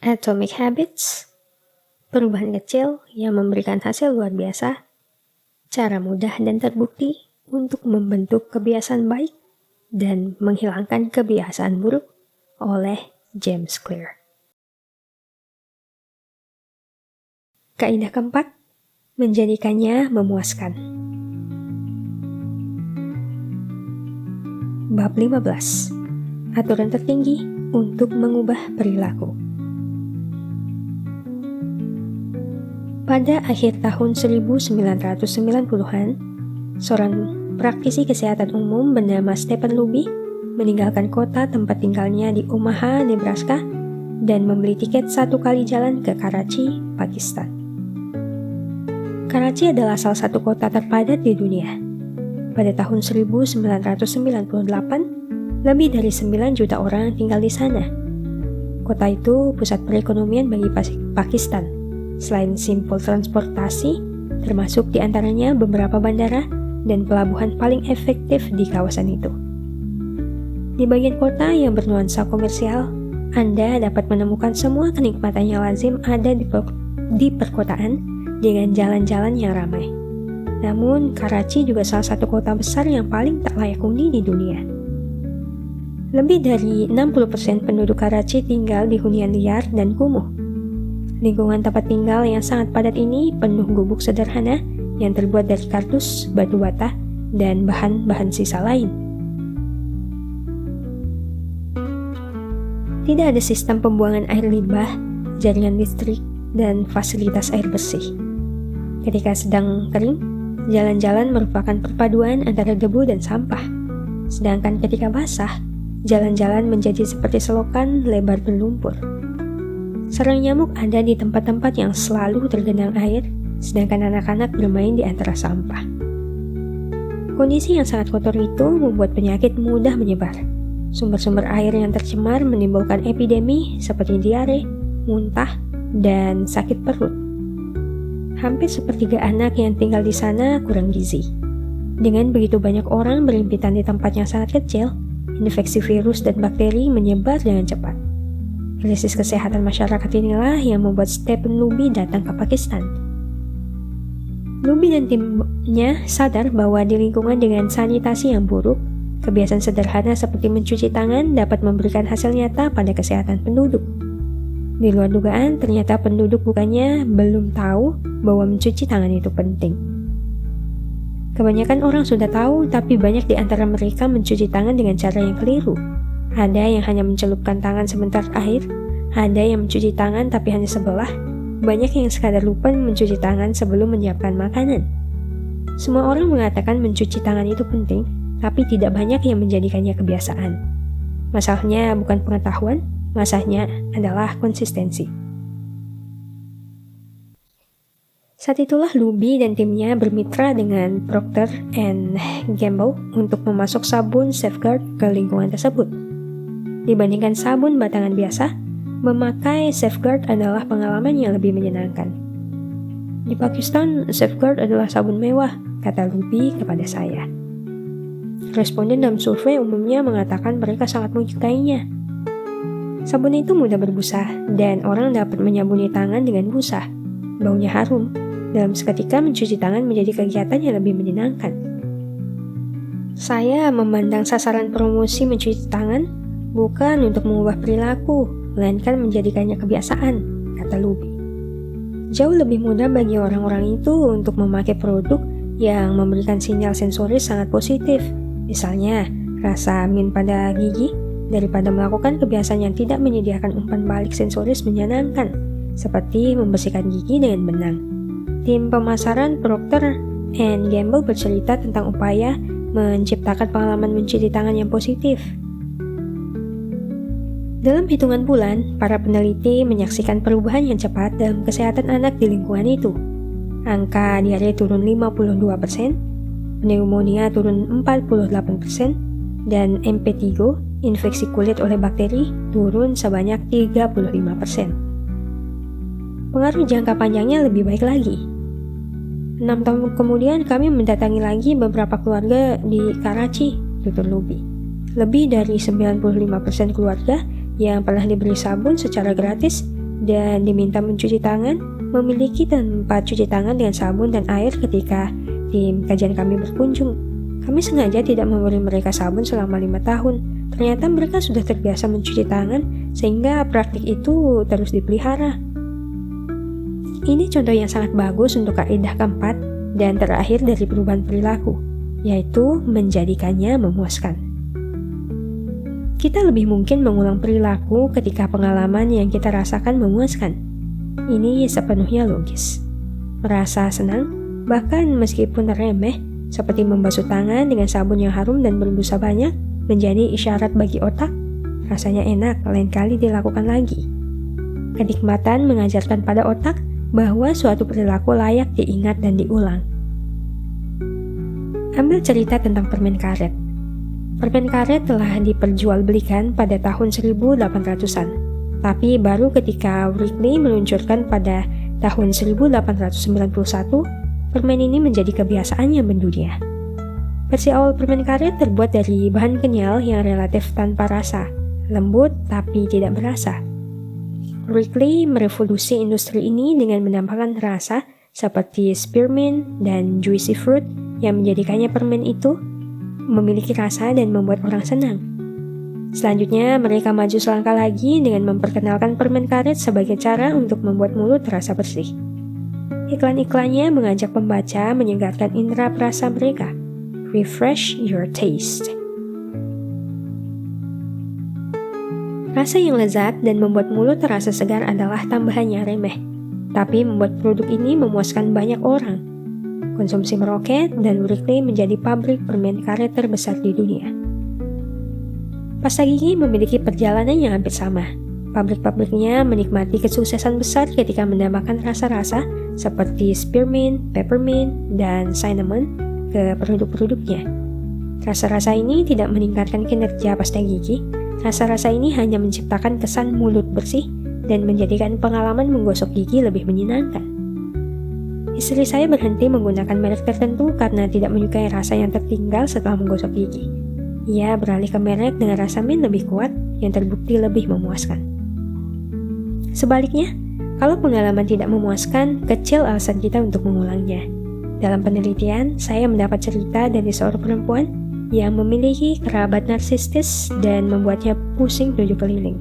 Atomic Habits, perubahan kecil yang memberikan hasil luar biasa, cara mudah dan terbukti untuk membentuk kebiasaan baik dan menghilangkan kebiasaan buruk oleh James Clear. Kaidah keempat, menjadikannya memuaskan. Bab 15, aturan tertinggi untuk mengubah perilaku. Pada akhir tahun 1990-an, seorang praktisi kesehatan umum bernama Stephen Luby meninggalkan kota tempat tinggalnya di Omaha, Nebraska, dan membeli tiket 1 kali jalan ke Karachi, Pakistan. Karachi adalah salah satu kota terpadat di dunia. Pada tahun 1998, lebih dari 9 juta orang tinggal di sana. Kota itu pusat perekonomian bagi Pakistan. Selain simpul transportasi, termasuk diantaranya beberapa bandara dan pelabuhan paling efektif di kawasan itu. Di bagian kota yang bernuansa komersial, Anda dapat menemukan semua kenikmatan yang lazim ada di perkotaan dengan jalan-jalan yang ramai. Namun, Karachi juga salah satu kota besar yang paling tak layak huni di dunia. Lebih dari 60% penduduk Karachi tinggal di hunian liar dan kumuh. Lingkungan tempat tinggal yang sangat padat ini penuh gubuk sederhana yang terbuat dari kardus, batu bata, dan bahan-bahan sisa lain. Tidak ada sistem pembuangan air limbah, jaringan listrik, dan fasilitas air bersih. Ketika sedang kering, jalan-jalan merupakan perpaduan antara debu dan sampah. Sedangkan ketika basah, jalan-jalan menjadi seperti selokan lebar berlumpur. Sarang nyamuk ada di tempat-tempat yang selalu tergenang air, sedangkan anak-anak bermain di antara sampah. Kondisi yang sangat kotor itu membuat penyakit mudah menyebar. Sumber-sumber air yang tercemar menimbulkan epidemi seperti diare, muntah, dan sakit perut. Hampir sepertiga anak yang tinggal di sana kurang gizi. Dengan begitu banyak orang berhimpitan di tempat yang sangat kecil, infeksi virus dan bakteri menyebar dengan cepat. Krisis kesehatan masyarakat inilah yang membuat Stephen Luby datang ke Pakistan. Luby dan timnya sadar bahwa di lingkungan dengan sanitasi yang buruk, kebiasaan sederhana seperti mencuci tangan dapat memberikan hasil nyata pada kesehatan penduduk. Di luar dugaan, ternyata penduduk bukannya belum tahu bahwa mencuci tangan itu penting. Kebanyakan orang sudah tahu, tapi banyak di antara mereka mencuci tangan dengan cara yang keliru. Ada yang hanya mencelupkan tangan sebentar air, ada yang mencuci tangan tapi hanya sebelah, banyak yang sekadar lupa mencuci tangan sebelum menyiapkan makanan. Semua orang mengatakan mencuci tangan itu penting, tapi tidak banyak yang menjadikannya kebiasaan. Masalahnya bukan pengetahuan, masalahnya adalah konsistensi. Saat itulah Luby dan timnya bermitra dengan Procter & Gamble untuk memasok sabun Safeguard ke lingkungan tersebut. Dibandingkan sabun batangan biasa, memakai Safeguard adalah pengalaman yang lebih menyenangkan. Di Pakistan, Safeguard adalah sabun mewah, kata Luby kepada saya. Responden dalam survei umumnya mengatakan mereka sangat menyukainya. Sabun itu mudah berbusa, dan orang dapat menyabuni tangan dengan busa. Baunya harum. Dalam seketika mencuci tangan menjadi kegiatan yang lebih menyenangkan. Saya memandang sasaran promosi mencuci tangan bukan untuk mengubah perilaku, melainkan menjadikannya kebiasaan, kata Luby. Jauh lebih mudah bagi orang-orang itu untuk memakai produk yang memberikan sinyal sensoris sangat positif, misalnya rasa amin pada gigi, daripada melakukan kebiasaan yang tidak menyediakan umpan balik sensoris menyenangkan, seperti membersihkan gigi dengan benang. Tim pemasaran Procter & Gamble bercerita tentang upaya menciptakan pengalaman mencuci tangan yang positif. Dalam hitungan bulan, para peneliti menyaksikan perubahan yang cepat dalam kesehatan anak di lingkungan itu. Angka diare turun 52%, pneumonia turun 48%, dan impetigo, infeksi kulit oleh bakteri, turun sebanyak 35%. Pengaruh jangka panjangnya lebih baik lagi. 6 tahun kemudian kami mendatangi lagi beberapa keluarga di Karachi, tutur Luby. Lebih dari 95% keluarga yang pernah diberi sabun secara gratis dan diminta mencuci tangan, memiliki tempat cuci tangan dengan sabun dan air ketika tim kajian kami berkunjung. Kami sengaja tidak memberi mereka sabun selama 5 tahun. Ternyata mereka sudah terbiasa mencuci tangan, sehingga praktik itu terus dipelihara. Ini contoh yang sangat bagus untuk kaidah keempat dan terakhir dari perubahan perilaku, yaitu menjadikannya memuaskan. Kita lebih mungkin mengulang perilaku ketika pengalaman yang kita rasakan memuaskan. Ini sepenuhnya logis. Merasa senang, bahkan meskipun remeh, seperti membasuh tangan dengan sabun yang harum dan berbusa banyak, menjadi isyarat bagi otak, rasanya enak, lain kali dilakukan lagi. Kenikmatan mengajarkan pada otak bahwa suatu perilaku layak diingat dan diulang. Ambil cerita tentang permen karet. Permen karet telah diperjualbelikan pada tahun 1800-an, tapi baru ketika Wrigley meluncurkan pada tahun 1891, permen ini menjadi kebiasaannya mendunia. Versi awal permen karet terbuat dari bahan kenyal yang relatif tanpa rasa, lembut tapi tidak berasa. Wrigley merevolusi industri ini dengan menambahkan rasa seperti spearmint dan juicy fruit yang menjadikannya permen itu memiliki rasa dan membuat orang senang. Selanjutnya, mereka maju selangkah lagi dengan memperkenalkan permen karet sebagai cara untuk membuat mulut terasa bersih. Iklan-iklannya mengajak pembaca menyegarkan indera perasa mereka. Refresh your taste. Rasa yang lezat dan membuat mulut terasa segar adalah tambahannya remeh, tapi membuat produk ini memuaskan banyak orang. Konsumsi meroket dan Wrigley menjadi pabrik permen karet terbesar di dunia. Pasta gigi memiliki perjalanan yang hampir sama. Pabrik-pabriknya menikmati kesuksesan besar ketika menambahkan rasa-rasa seperti spearmint, peppermint, dan cinnamon ke produk-produknya. Rasa-rasa ini tidak meningkatkan kinerja pasta gigi. Rasa-rasa ini hanya menciptakan kesan mulut bersih dan menjadikan pengalaman menggosok gigi lebih menyenangkan. Istri saya berhenti menggunakan merek tertentu karena tidak menyukai rasa yang tertinggal setelah menggosok gigi. Ia beralih ke merek dengan rasa mint lebih kuat yang terbukti lebih memuaskan. Sebaliknya, kalau pengalaman tidak memuaskan, kecil alasan kita untuk mengulangnya. Dalam penelitian, saya mendapat cerita dari seorang perempuan yang memiliki kerabat narsistis dan membuatnya pusing 7 keliling.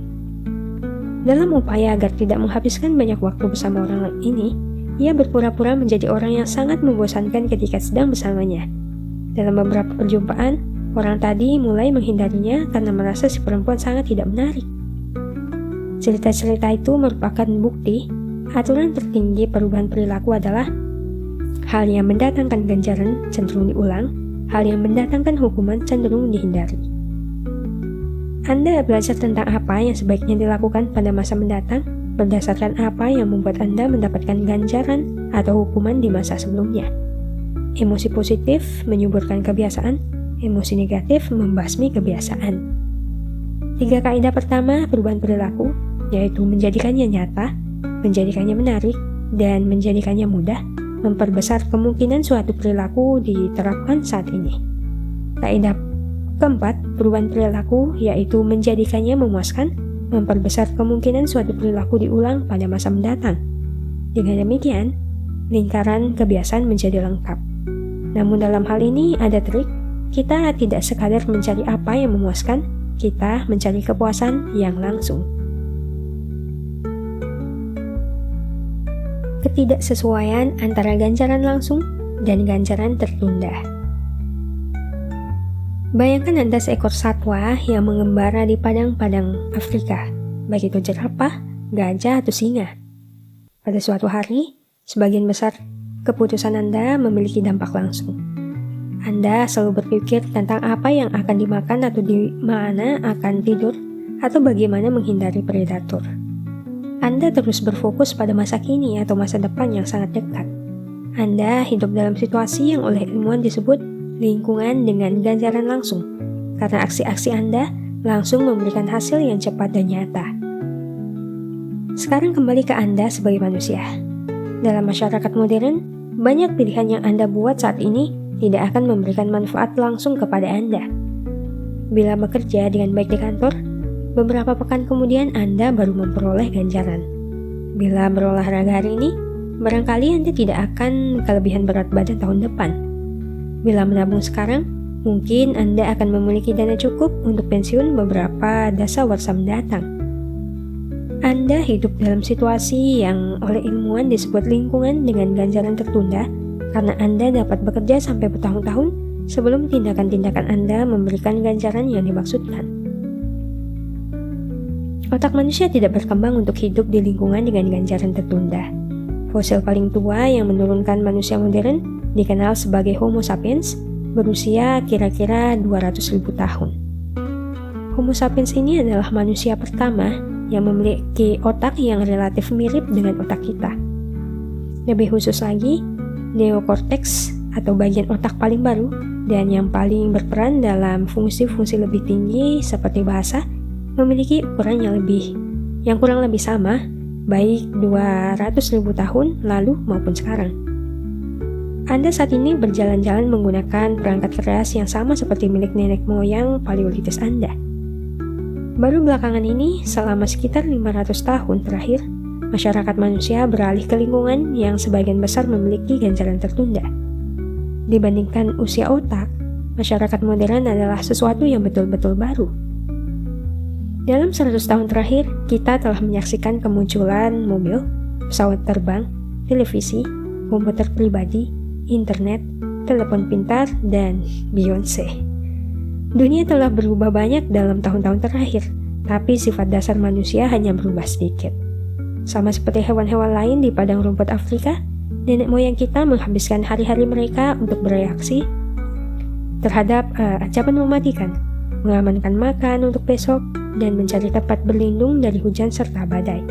Dalam upaya agar tidak menghabiskan banyak waktu bersama orang ini, ia berpura-pura menjadi orang yang sangat membosankan ketika sedang bersamanya. Dalam beberapa perjumpaan, orang tadi mulai menghindarinya karena merasa si perempuan sangat tidak menarik. Cerita-cerita itu merupakan bukti aturan tertinggi perubahan perilaku adalah hal yang mendatangkan ganjaran cenderung diulang, hal yang mendatangkan hukuman cenderung dihindari. Anda belajar tentang apa yang sebaiknya dilakukan pada masa mendatang berdasarkan apa yang membuat Anda mendapatkan ganjaran atau hukuman di masa sebelumnya. Emosi positif menyuburkan kebiasaan, emosi negatif membasmi kebiasaan. 3 kaidah pertama perubahan perilaku, yaitu menjadikannya nyata, menjadikannya menarik, dan menjadikannya mudah, memperbesar kemungkinan suatu perilaku diterapkan saat ini. Kaidah keempat perubahan perilaku, yaitu menjadikannya memuaskan, memperbesar kemungkinan suatu perilaku diulang pada masa mendatang. Dengan demikian, lingkaran kebiasaan menjadi lengkap. Namun dalam hal ini ada trik, kita tidak sekadar mencari apa yang memuaskan, kita mencari kepuasan yang langsung. Ketidaksesuaian antara ganjaran langsung dan ganjaran tertunda. Bayangkan Anda seekor satwa yang mengembara di padang-padang Afrika, baik itu jerapah, gajah, atau singa. Pada suatu hari, sebagian besar keputusan Anda memiliki dampak langsung. Anda selalu berpikir tentang apa yang akan dimakan atau di mana akan tidur, atau bagaimana menghindari predator. Anda terus berfokus pada masa kini atau masa depan yang sangat dekat. Anda hidup dalam situasi yang oleh ilmuwan disebut lingkungan dengan ganjaran langsung, karena aksi-aksi Anda langsung memberikan hasil yang cepat dan nyata. Sekarang kembali ke Anda sebagai manusia. Dalam masyarakat modern, banyak pilihan yang Anda buat saat ini tidak akan memberikan manfaat langsung kepada Anda. Bila bekerja dengan baik di kantor, beberapa pekan kemudian Anda baru memperoleh ganjaran. Bila berolahraga hari ini, barangkali Anda tidak akan kelebihan berat badan tahun depan. Bila menabung sekarang, mungkin Anda akan memiliki dana cukup untuk pensiun beberapa dasawarsa mendatang. Anda hidup dalam situasi yang oleh ilmuwan disebut lingkungan dengan ganjaran tertunda karena Anda dapat bekerja sampai bertahun-tahun sebelum tindakan-tindakan Anda memberikan ganjaran yang dimaksudkan. Otak manusia tidak berkembang untuk hidup di lingkungan dengan ganjaran tertunda. Fosil paling tua yang menurunkan manusia modern dikenal sebagai Homo sapiens berusia kira-kira 200.000 tahun. Homo sapiens ini adalah manusia pertama yang memiliki otak yang relatif mirip dengan otak kita. Lebih khusus lagi, neokorteks atau bagian otak paling baru dan yang paling berperan dalam fungsi-fungsi lebih tinggi seperti bahasa memiliki ukuran yang kurang lebih sama baik 200.000 tahun lalu maupun sekarang. Anda saat ini berjalan-jalan menggunakan perangkat keras yang sama seperti milik nenek moyang Paleolitis Anda. Baru belakangan ini, selama sekitar 500 tahun terakhir, masyarakat manusia beralih ke lingkungan yang sebagian besar memiliki ganjaran tertunda. Dibandingkan usia otak, masyarakat modern adalah sesuatu yang betul-betul baru. Dalam 100 tahun terakhir, kita telah menyaksikan kemunculan mobil, pesawat terbang, televisi, komputer pribadi, internet, telepon pintar, dan Beyonce. Dunia telah berubah banyak dalam tahun-tahun terakhir, tapi sifat dasar manusia hanya berubah sedikit. Sama seperti hewan-hewan lain di padang rumput Afrika, nenek moyang kita menghabiskan hari-hari mereka untuk bereaksi terhadap ancaman mematikan, mengamankan makan untuk besok, dan mencari tempat berlindung dari hujan serta badai.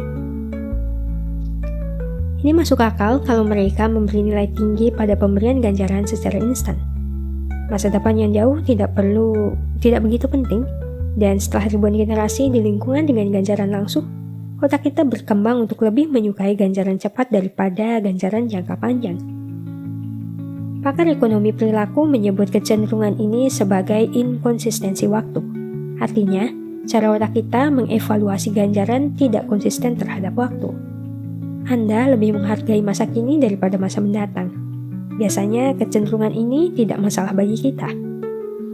Ini masuk akal kalau mereka memberi nilai tinggi pada pemberian ganjaran secara instan. Masa depan yang jauh tidak begitu penting, dan setelah ribuan generasi di lingkungan dengan ganjaran langsung, otak kita berkembang untuk lebih menyukai ganjaran cepat daripada ganjaran jangka panjang. Pakar ekonomi perilaku menyebut kecenderungan ini sebagai inkonsistensi waktu. Artinya, cara otak kita mengevaluasi ganjaran tidak konsisten terhadap waktu. Anda lebih menghargai masa kini daripada masa mendatang. Biasanya kecenderungan ini tidak masalah bagi kita.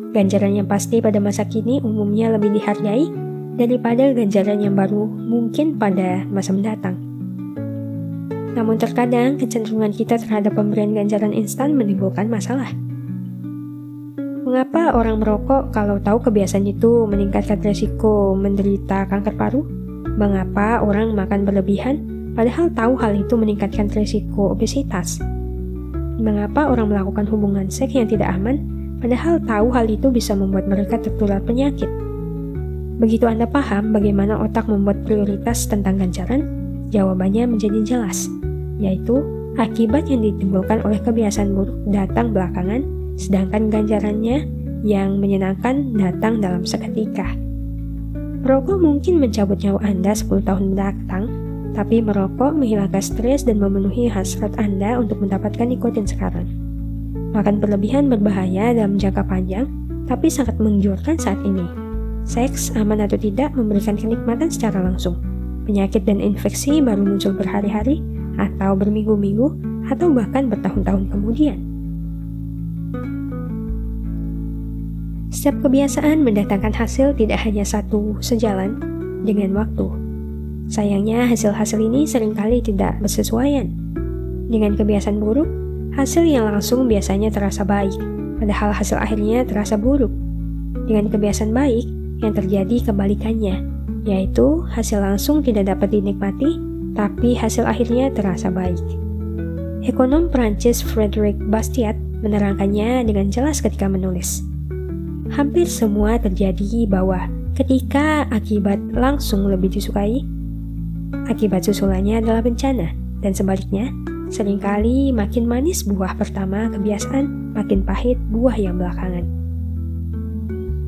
Ganjaran yang pasti pada masa kini umumnya lebih dihargai daripada ganjaran yang baru mungkin pada masa mendatang. Namun terkadang kecenderungan kita terhadap pemberian ganjaran instan menimbulkan masalah. Mengapa orang merokok kalau tahu kebiasaan itu meningkatkan resiko menderita kanker paru? Mengapa orang makan berlebihan padahal tahu hal itu meningkatkan resiko obesitas? Mengapa orang melakukan hubungan seks yang tidak aman, padahal tahu hal itu bisa membuat mereka tertular penyakit? Begitu Anda paham bagaimana otak membuat prioritas tentang ganjaran, jawabannya menjadi jelas, yaitu akibat yang ditimbulkan oleh kebiasaan buruk datang belakangan, sedangkan ganjarannya yang menyenangkan datang dalam seketika. Merokok mungkin mencabut nyawa Anda 10 tahun mendatang, tapi merokok menghilangkan stres dan memenuhi hasrat Anda untuk mendapatkan nikotin sekarang. Makan berlebihan berbahaya dalam jangka panjang, tapi sangat menggiurkan saat ini. Seks, aman atau tidak, memberikan kenikmatan secara langsung. Penyakit dan infeksi baru muncul berhari-hari, atau berminggu-minggu, atau bahkan bertahun-tahun kemudian. Setiap kebiasaan mendatangkan hasil tidak hanya satu sejalan dengan waktu. Sayangnya hasil-hasil ini seringkali tidak bersesuaian. Dengan kebiasaan buruk, hasil yang langsung biasanya terasa baik, padahal hasil akhirnya terasa buruk. Dengan kebiasaan baik, yang terjadi kebalikannya, yaitu hasil langsung tidak dapat dinikmati, tapi hasil akhirnya terasa baik. Ekonom Prancis Frédéric Bastiat menerangkannya dengan jelas ketika menulis. Hampir semua terjadi bahwa ketika akibat langsung lebih disukai, akibat susulannya adalah bencana, dan sebaliknya, seringkali makin manis buah pertama kebiasaan, makin pahit buah yang belakangan.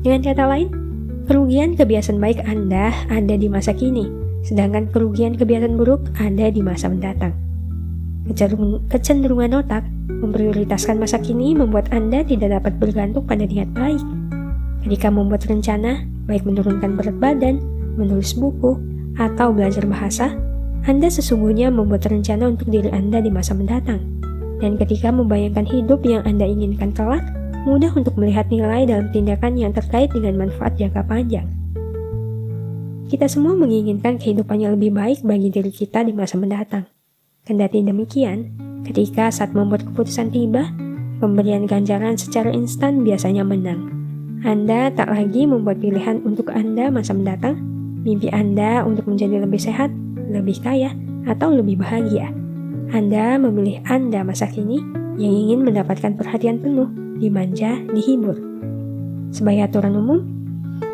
Dengan kata lain, kerugian kebiasaan baik Anda ada di masa kini, sedangkan kerugian kebiasaan buruk ada di masa mendatang. Kecenderungan otak memprioritaskan masa kini membuat Anda tidak dapat bergantung pada niat baik. Ketika membuat rencana, baik menurunkan berat badan, menulis buku, atau belajar bahasa, Anda sesungguhnya membuat rencana untuk diri Anda di masa mendatang. Dan ketika membayangkan hidup yang Anda inginkan kelak, mudah untuk melihat nilai dalam tindakan yang terkait dengan manfaat jangka panjang. Kita semua menginginkan kehidupan yang lebih baik bagi diri kita di masa mendatang. Kendati demikian, ketika saat membuat keputusan tiba, pemberian ganjaran secara instan biasanya menang. Anda tak lagi membuat pilihan untuk Anda masa mendatang, mimpi Anda untuk menjadi lebih sehat, lebih kaya, atau lebih bahagia. Anda memilih Anda masa kini yang ingin mendapatkan perhatian penuh, dimanja, dihibur. Sebagai aturan umum,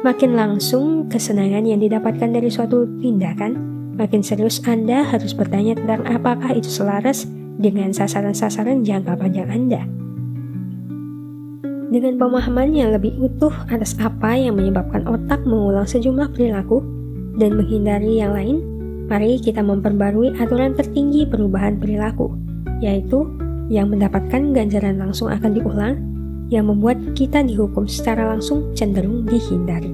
makin langsung kesenangan yang didapatkan dari suatu tindakan, makin serius Anda harus bertanya tentang apakah itu selaras dengan sasaran-sasaran jangka panjang Anda. Dengan pemahaman yang lebih utuh atas apa yang menyebabkan otak mengulang sejumlah perilaku dan menghindari yang lain, mari kita memperbarui aturan tertinggi perubahan perilaku, yaitu yang mendapatkan ganjaran langsung akan diulang, yang membuat kita dihukum secara langsung cenderung dihindari.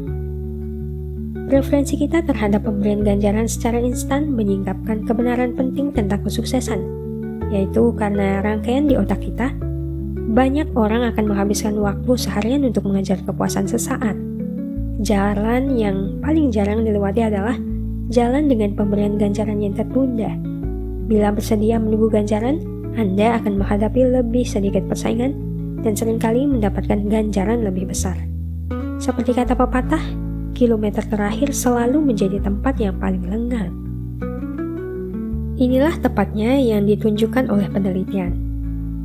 Preferensi kita terhadap pemberian ganjaran secara instan menyingkapkan kebenaran penting tentang kesuksesan, yaitu karena rangkaian di otak kita, banyak orang akan menghabiskan waktu seharian untuk mengejar kepuasan sesaat. Jalan yang paling jarang dilewati adalah jalan dengan pemberian ganjaran yang tertunda. Bila bersedia menunggu ganjaran, Anda akan menghadapi lebih sedikit persaingan dan seringkali mendapatkan ganjaran lebih besar. Seperti kata pepatah, kilometer terakhir selalu menjadi tempat yang paling lenggang. Inilah tepatnya yang ditunjukkan oleh penelitian.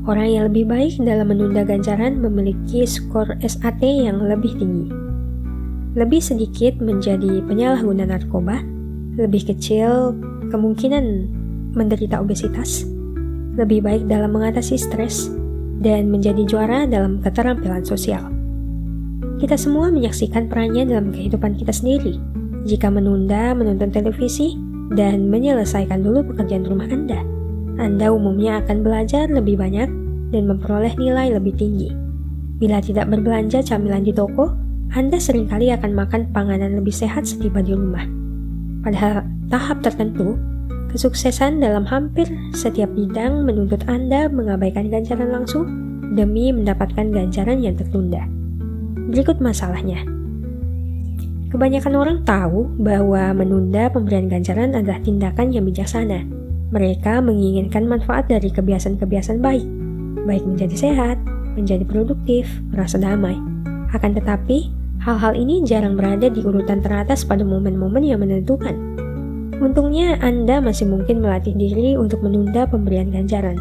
Orang yang lebih baik dalam menunda ganjaran memiliki skor SAT yang lebih tinggi. Lebih sedikit menjadi penyalahguna narkoba, lebih kecil kemungkinan menderita obesitas, lebih baik dalam mengatasi stres, dan menjadi juara dalam keterampilan sosial. Kita semua menyaksikan perannya dalam kehidupan kita sendiri. Jika menunda menonton televisi dan menyelesaikan dulu pekerjaan rumah Anda umumnya akan belajar lebih banyak dan memperoleh nilai lebih tinggi. Bila tidak berbelanja camilan di toko, Anda seringkali akan makan panganan lebih sehat setiba di rumah. Pada tahap tertentu, kesuksesan dalam hampir setiap bidang menuntut Anda mengabaikan ganjaran langsung demi mendapatkan ganjaran yang tertunda. Berikut masalahnya. Kebanyakan orang tahu bahwa menunda pemberian ganjaran adalah tindakan yang bijaksana. Mereka menginginkan manfaat dari kebiasaan-kebiasaan baik menjadi sehat, menjadi produktif, merasa damai. Akan tetapi, hal-hal ini jarang berada di urutan teratas pada momen-momen yang menentukan. Untungnya, Anda masih mungkin melatih diri untuk menunda pemberian ganjaran.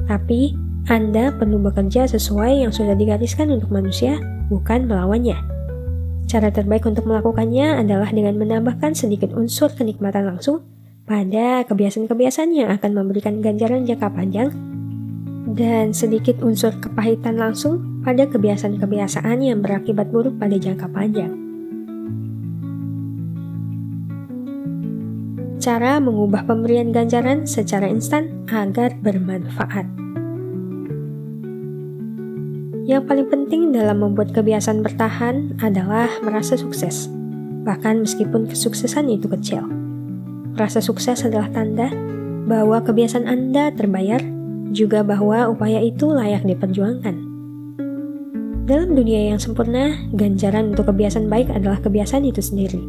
Tapi, Anda perlu bekerja sesuai yang sudah digariskan untuk manusia, bukan melawannya. Cara terbaik untuk melakukannya adalah dengan menambahkan sedikit unsur kenikmatan langsung pada kebiasaan-kebiasaan yang akan memberikan ganjaran jangka panjang dan sedikit unsur kepahitan langsung pada kebiasaan-kebiasaan yang berakibat buruk pada jangka panjang. Cara mengubah pemberian ganjaran secara instan agar bermanfaat. Yang paling penting dalam membuat kebiasaan bertahan adalah merasa sukses, bahkan meskipun kesuksesan itu kecil. Rasa sukses adalah tanda bahwa kebiasaan Anda terbayar, juga bahwa upaya itu layak diperjuangkan. Dalam dunia yang sempurna, ganjaran untuk kebiasaan baik adalah kebiasaan itu sendiri.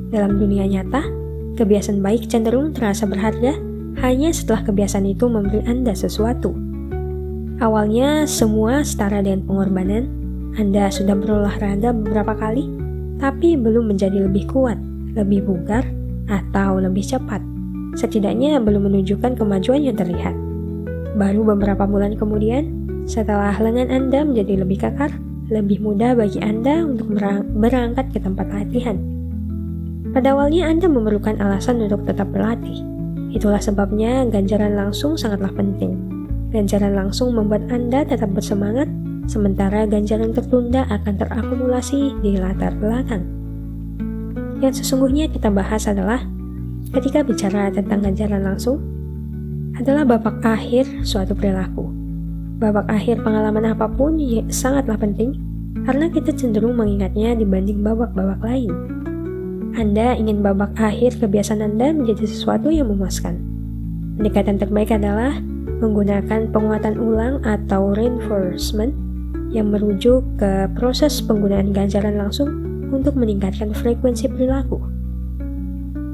Dalam dunia nyata, kebiasaan baik cenderung terasa berharga hanya setelah kebiasaan itu memberi Anda sesuatu. Awalnya semua setara dengan pengorbanan. Anda sudah berolahraga beberapa kali, tapi belum menjadi lebih kuat, lebih bugar, atau lebih cepat. Setidaknya belum menunjukkan kemajuan yang terlihat. Baru beberapa bulan kemudian, setelah lengan Anda menjadi lebih kekar, lebih mudah bagi Anda untuk berangkat ke tempat latihan. Pada awalnya Anda memerlukan alasan untuk tetap berlatih. Itulah sebabnya ganjaran langsung sangatlah penting. Ganjaran langsung membuat Anda tetap bersemangat, sementara ganjaran tertunda akan terakumulasi di latar belakang. Yang sesungguhnya kita bahas adalah, ketika bicara tentang ganjaran langsung, adalah babak akhir suatu perilaku. Babak akhir pengalaman apapun sangatlah penting, karena kita cenderung mengingatnya dibanding babak-babak lain. Anda ingin babak akhir kebiasaan Anda menjadi sesuatu yang memuaskan. Pendekatan terbaik adalah menggunakan penguatan ulang atau reinforcement yang merujuk ke proses penggunaan ganjaran langsung untuk meningkatkan frekuensi perilaku.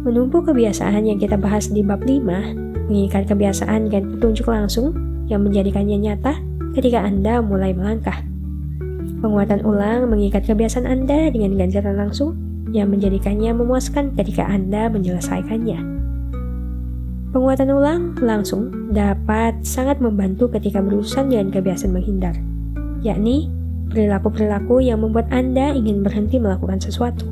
Menumpuk kebiasaan yang kita bahas di bab 5, mengikat kebiasaan dengan petunjuk langsung yang menjadikannya nyata ketika Anda mulai melangkah. Penguatan ulang mengikat kebiasaan Anda dengan ganjaran langsung yang menjadikannya memuaskan ketika Anda menyelesaikannya. Penguatan ulang langsung dapat sangat membantu ketika berurusan dengan kebiasaan menghindar, yakni perilaku-perilaku yang membuat Anda ingin berhenti melakukan sesuatu.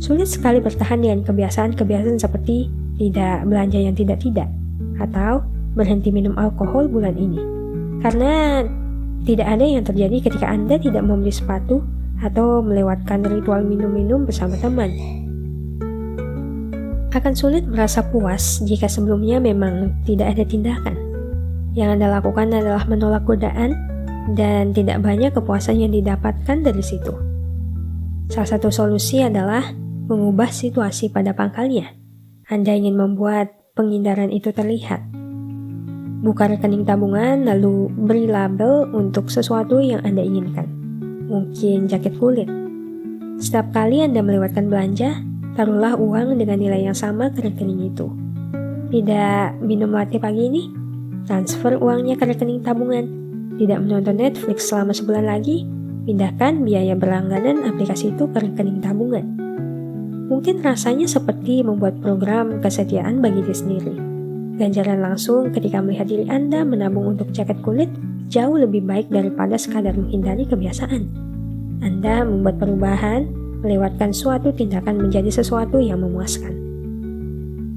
Sulit sekali bertahan dengan kebiasaan-kebiasaan seperti tidak belanja yang tidak-tidak atau berhenti minum alkohol bulan ini, karena tidak ada yang terjadi ketika Anda tidak membeli sepatu atau melewatkan ritual minum-minum bersama teman. Akan sulit merasa puas jika sebelumnya memang tidak ada tindakan. Yang Anda lakukan adalah menolak godaan dan tidak banyak kepuasan yang didapatkan dari situ. Salah satu solusi adalah mengubah situasi pada pangkalnya. Anda ingin membuat penghindaran itu terlihat. Buka rekening tabungan lalu beri label untuk sesuatu yang Anda inginkan. Mungkin jaket kulit. Setiap kali Anda melewatkan belanja, taruhlah uang dengan nilai yang sama ke rekening itu. Tidak minum latte pagi ini? Transfer uangnya ke rekening tabungan. Tidak menonton Netflix selama sebulan lagi? Pindahkan biaya berlangganan aplikasi itu ke rekening tabungan. Mungkin rasanya seperti membuat program kesetiaan bagi diri sendiri. Ganjaran langsung ketika melihat diri Anda menabung untuk jaket kulit jauh lebih baik daripada sekadar menghindari kebiasaan. Anda membuat perubahan, melewatkan suatu tindakan menjadi sesuatu yang memuaskan.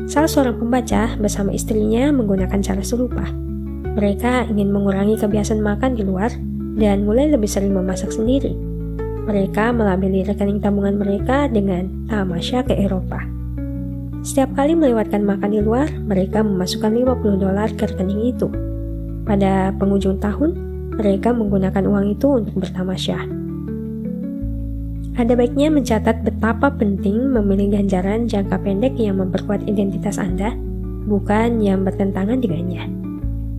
Salah seorang pembaca bersama istrinya menggunakan cara serupa. Mereka ingin mengurangi kebiasaan makan di luar dan mulai lebih sering memasak sendiri. Mereka melabeli rekening tabungan mereka dengan tamasya ke Eropa. Setiap kali melewatkan makan di luar, mereka memasukkan $50 ke rekening itu. Pada penghujung tahun, mereka menggunakan uang itu untuk bertamasya. Ada baiknya mencatat betapa penting memilih ganjaran jangka pendek yang memperkuat identitas Anda, bukan yang bertentangan dengannya.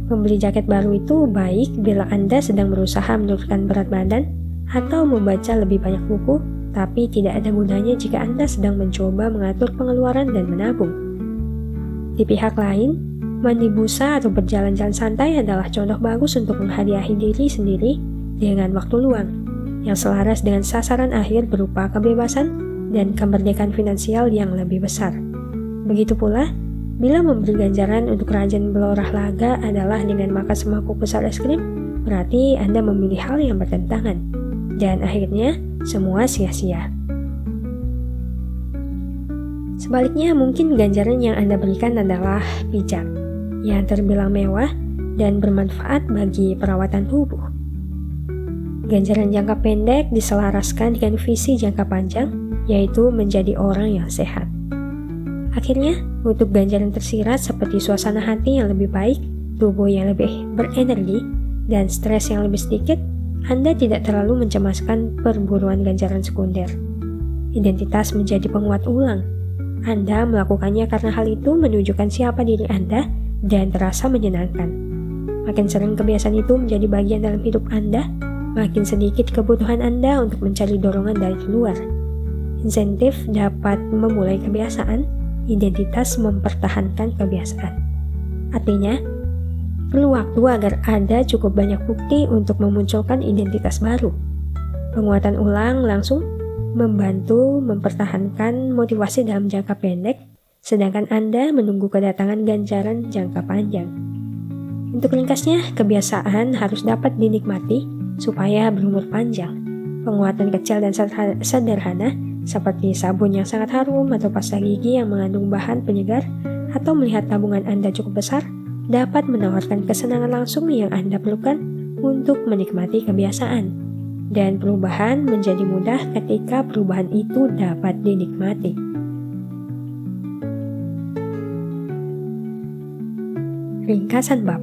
Membeli jaket baru itu baik bila Anda sedang berusaha menurunkan berat badan atau membaca lebih banyak buku, tapi tidak ada gunanya jika Anda sedang mencoba mengatur pengeluaran dan menabung. Di pihak lain, mandi busa atau berjalan-jalan santai adalah contoh bagus untuk menghadiahi diri sendiri dengan waktu luang, yang selaras dengan sasaran akhir berupa kebebasan dan kemerdekaan finansial yang lebih besar. Begitu pula, bila memberi ganjaran untuk rajin berolahraga adalah dengan makan semangkuk besar es krim, berarti Anda memilih hal yang bertentangan. Dan akhirnya, semua sia-sia. Sebaliknya, mungkin ganjaran yang Anda berikan adalah pijat, yang terbilang mewah dan bermanfaat bagi perawatan tubuh. Ganjaran jangka pendek diselaraskan dengan visi jangka panjang, yaitu menjadi orang yang sehat. Akhirnya, untuk ganjaran tersirat seperti suasana hati yang lebih baik, tubuh yang lebih berenergi, dan stres yang lebih sedikit, Anda tidak terlalu mencemaskan perburuan ganjaran sekunder. Identitas menjadi penguat ulang. Anda melakukannya karena hal itu menunjukkan siapa diri Anda dan terasa menyenangkan. Makin sering kebiasaan itu menjadi bagian dalam hidup Anda, makin sedikit kebutuhan Anda untuk mencari dorongan dari luar. Insentif dapat memulai kebiasaan, identitas mempertahankan kebiasaan. Artinya, perlu waktu agar ada cukup banyak bukti untuk memunculkan identitas baru. Penguatan ulang langsung membantu mempertahankan motivasi dalam jangka pendek, sedangkan Anda menunggu kedatangan ganjaran jangka panjang. Untuk ringkasnya, kebiasaan harus dapat dinikmati supaya berumur panjang. Penguatan kecil dan sederhana seperti sabun yang sangat harum atau pasta gigi yang mengandung bahan penyegar atau melihat tabungan Anda cukup besar dapat menawarkan kesenangan langsung yang Anda perlukan untuk menikmati kebiasaan. Dan perubahan menjadi mudah ketika perubahan itu dapat dinikmati. Ringkasan bab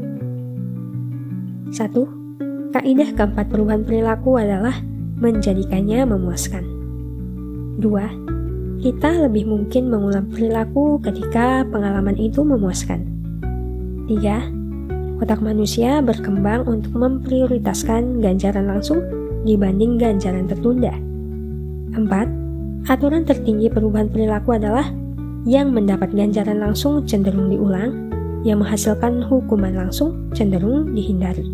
1. Kaidah keempat perubahan perilaku adalah menjadikannya memuaskan. 2. kita lebih mungkin mengulang perilaku ketika pengalaman itu memuaskan. 3. Otak manusia berkembang untuk memprioritaskan ganjaran langsung dibanding ganjaran tertunda. 4. Aturan tertinggi perubahan perilaku adalah yang mendapat ganjaran langsung cenderung diulang, yang menghasilkan hukuman langsung cenderung dihindari.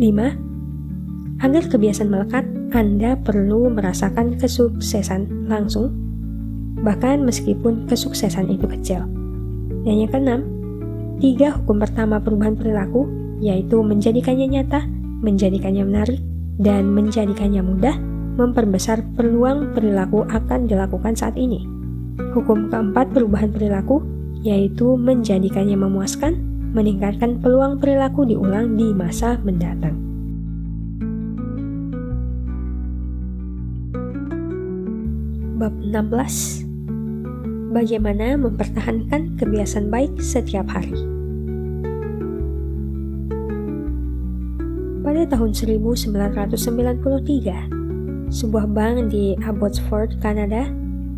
5. Agar kebiasaan melekat, Anda perlu merasakan kesuksesan langsung, bahkan meskipun kesuksesan itu kecil. Dan yang keenam, 3 hukum pertama perubahan perilaku, yaitu menjadikannya nyata, menjadikannya menarik, dan menjadikannya mudah, memperbesar peluang perilaku akan dilakukan saat ini. Hukum keempat perubahan perilaku, yaitu menjadikannya memuaskan, meningkatkan peluang perilaku diulang di masa mendatang. Bab 16. Bagaimana mempertahankan kebiasaan baik setiap hari. Pada tahun 1993, sebuah bank di Abbotsford, Kanada,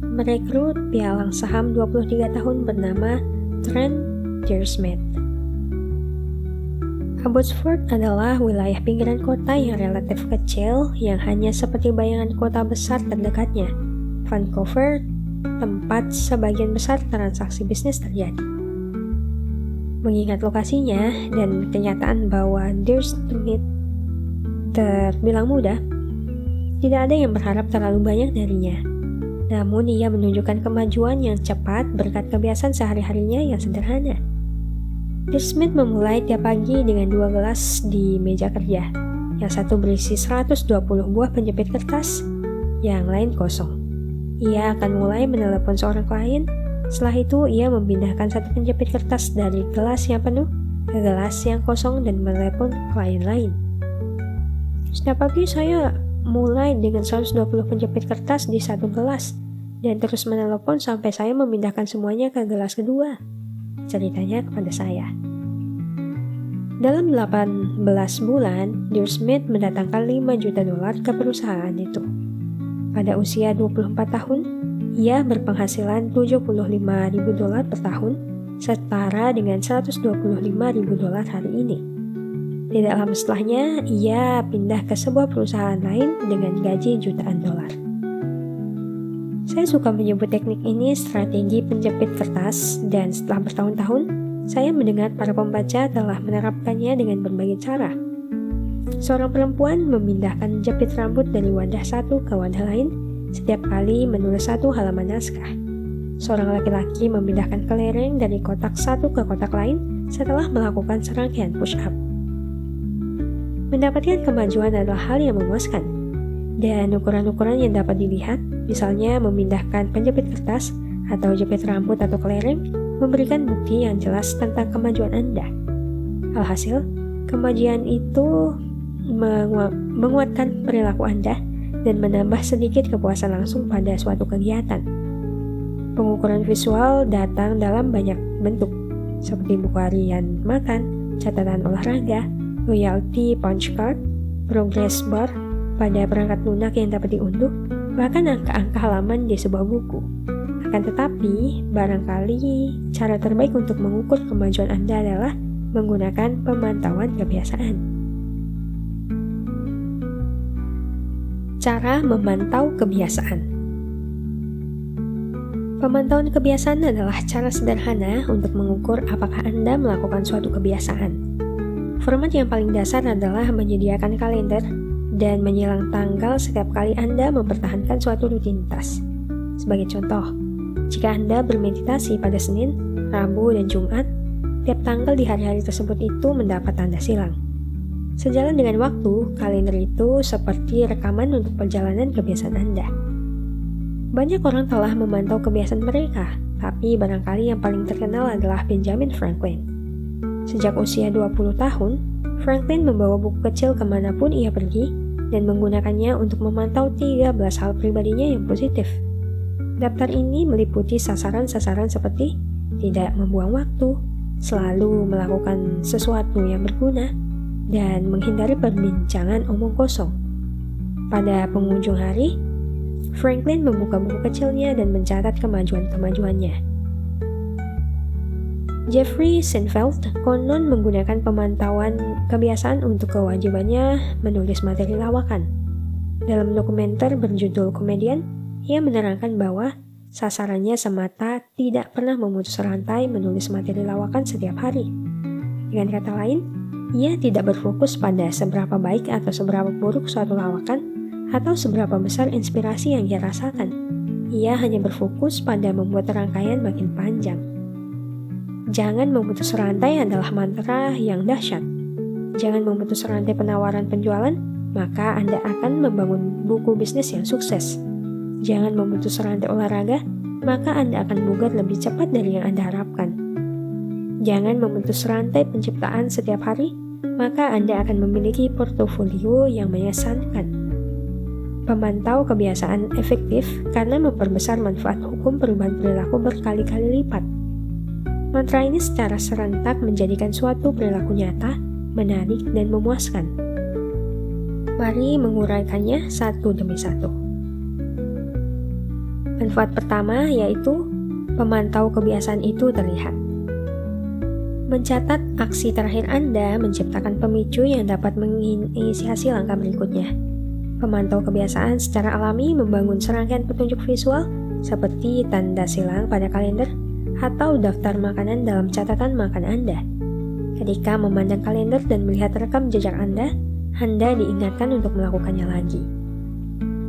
merekrut pialang saham 23 tahun bernama Trent Dearsmith. Abbotsford adalah wilayah pinggiran kota yang relatif kecil yang hanya seperti bayangan kota besar terdekatnya, Vancouver, tempat sebagian besar transaksi bisnis terjadi. Mengingat lokasinya dan kenyataan bahwa Dearsmith terbilang muda, tidak ada yang berharap terlalu banyak darinya. Namun ia menunjukkan kemajuan yang cepat berkat kebiasaan sehari-harinya yang sederhana. Dearsmith memulai tiap pagi dengan 2 gelas di meja kerja. Yang satu berisi 120 buah penjepit kertas, yang lain kosong. Ia akan mulai menelepon seorang klien. Setelah itu ia memindahkan satu penjepit kertas dari gelas yang penuh ke gelas yang kosong dan menelepon klien lain. Setiap pagi saya mulai dengan 120 penjepit kertas di satu gelas dan terus menelepon sampai saya memindahkan semuanya ke gelas kedua, ceritanya kepada saya. Dalam 18 bulan, Dearsmith mendatangkan $5 juta ke perusahaan itu. Pada usia 24 tahun, ia berpenghasilan $75.000 per tahun, setara dengan $125.000 hari ini. Tidak lama setelahnya, ia pindah ke sebuah perusahaan lain dengan gaji jutaan dolar. Saya suka menyebut teknik ini strategi penjepit kertas, dan setelah bertahun-tahun, saya mendengar para pembaca telah menerapkannya dengan berbagai cara. Seorang perempuan memindahkan jepit rambut dari wadah satu ke wadah lain setiap kali menulis satu halaman naskah. Seorang laki-laki memindahkan kelereng dari kotak satu ke kotak lain setelah melakukan serangkaian push-up. Mendapatkan kemajuan adalah hal yang memuaskan, dan ukuran-ukuran yang dapat dilihat, misalnya memindahkan penjepit kertas atau jepit rambut atau kelereng, memberikan bukti yang jelas tentang kemajuan Anda. Alhasil, kemajuan itu menguatkan perilaku Anda dan menambah sedikit kepuasan langsung pada suatu kegiatan. Pengukuran visual datang dalam banyak bentuk, seperti buku harian makan, catatan olahraga, loyalty punch card, progress bar pada perangkat lunak yang dapat diunduh, bahkan angka-angka halaman di sebuah buku. Akan tetapi, barangkali cara terbaik untuk mengukur kemajuan Anda adalah menggunakan pemantauan kebiasaan. Cara memantau kebiasaan. Pemantauan kebiasaan adalah cara sederhana untuk mengukur apakah Anda melakukan suatu kebiasaan. Format yang paling dasar adalah menyediakan kalender dan menyilang tanggal setiap kali Anda mempertahankan suatu rutinitas. Sebagai contoh, jika Anda bermeditasi pada Senin, Rabu, dan Jumat, tiap tanggal di hari-hari tersebut itu mendapat tanda silang. Sejalan dengan waktu, kalender itu seperti rekaman untuk perjalanan kebiasaan Anda. Banyak orang telah memantau kebiasaan mereka, tapi barangkali yang paling terkenal adalah Benjamin Franklin. Sejak usia 20 tahun, Franklin membawa buku kecil kemanapun ia pergi dan menggunakannya untuk memantau 13 hal pribadinya yang positif. Daftar ini meliputi sasaran-sasaran seperti tidak membuang waktu, selalu melakukan sesuatu yang berguna, dan menghindari perbincangan omong kosong. Pada penghujung hari, Franklin membuka buku kecilnya dan mencatat kemajuan-kemajuannya. Jeffrey Seinfeld konon menggunakan pemantauan kebiasaan untuk kewajibannya menulis materi lawakan. Dalam dokumenter berjudul Komedian, ia menerangkan bahwa sasarannya semata tidak pernah memutus rantai menulis materi lawakan setiap hari. Dengan kata lain, ia tidak berfokus pada seberapa baik atau seberapa buruk suatu lawakan atau seberapa besar inspirasi yang ia rasakan. Ia hanya berfokus pada membuat rangkaian makin panjang. Jangan memutus rantai adalah mantra yang dahsyat. Jangan memutus rantai penawaran penjualan, maka Anda akan membangun buku bisnis yang sukses. Jangan memutus rantai olahraga, maka Anda akan bugar lebih cepat dari yang Anda harapkan. Jangan memutus rantai penciptaan setiap hari, maka Anda akan memiliki portofolio yang mengesankan. Pemantau kebiasaan efektif karena memperbesar manfaat hukum perubahan perilaku berkali-kali lipat. Mantra ini secara serentak menjadikan suatu perilaku nyata, menarik, dan memuaskan. Mari menguraikannya satu demi satu. Manfaat pertama yaitu pemantau kebiasaan itu terlihat. Mencatat aksi terakhir Anda menciptakan pemicu yang dapat menginisiasi langkah berikutnya. Pemantau kebiasaan secara alami membangun serangkaian petunjuk visual seperti tanda silang pada kalender atau daftar makanan dalam catatan makan Anda. Ketika memandang kalender dan melihat rekam jejak Anda diingatkan untuk melakukannya lagi.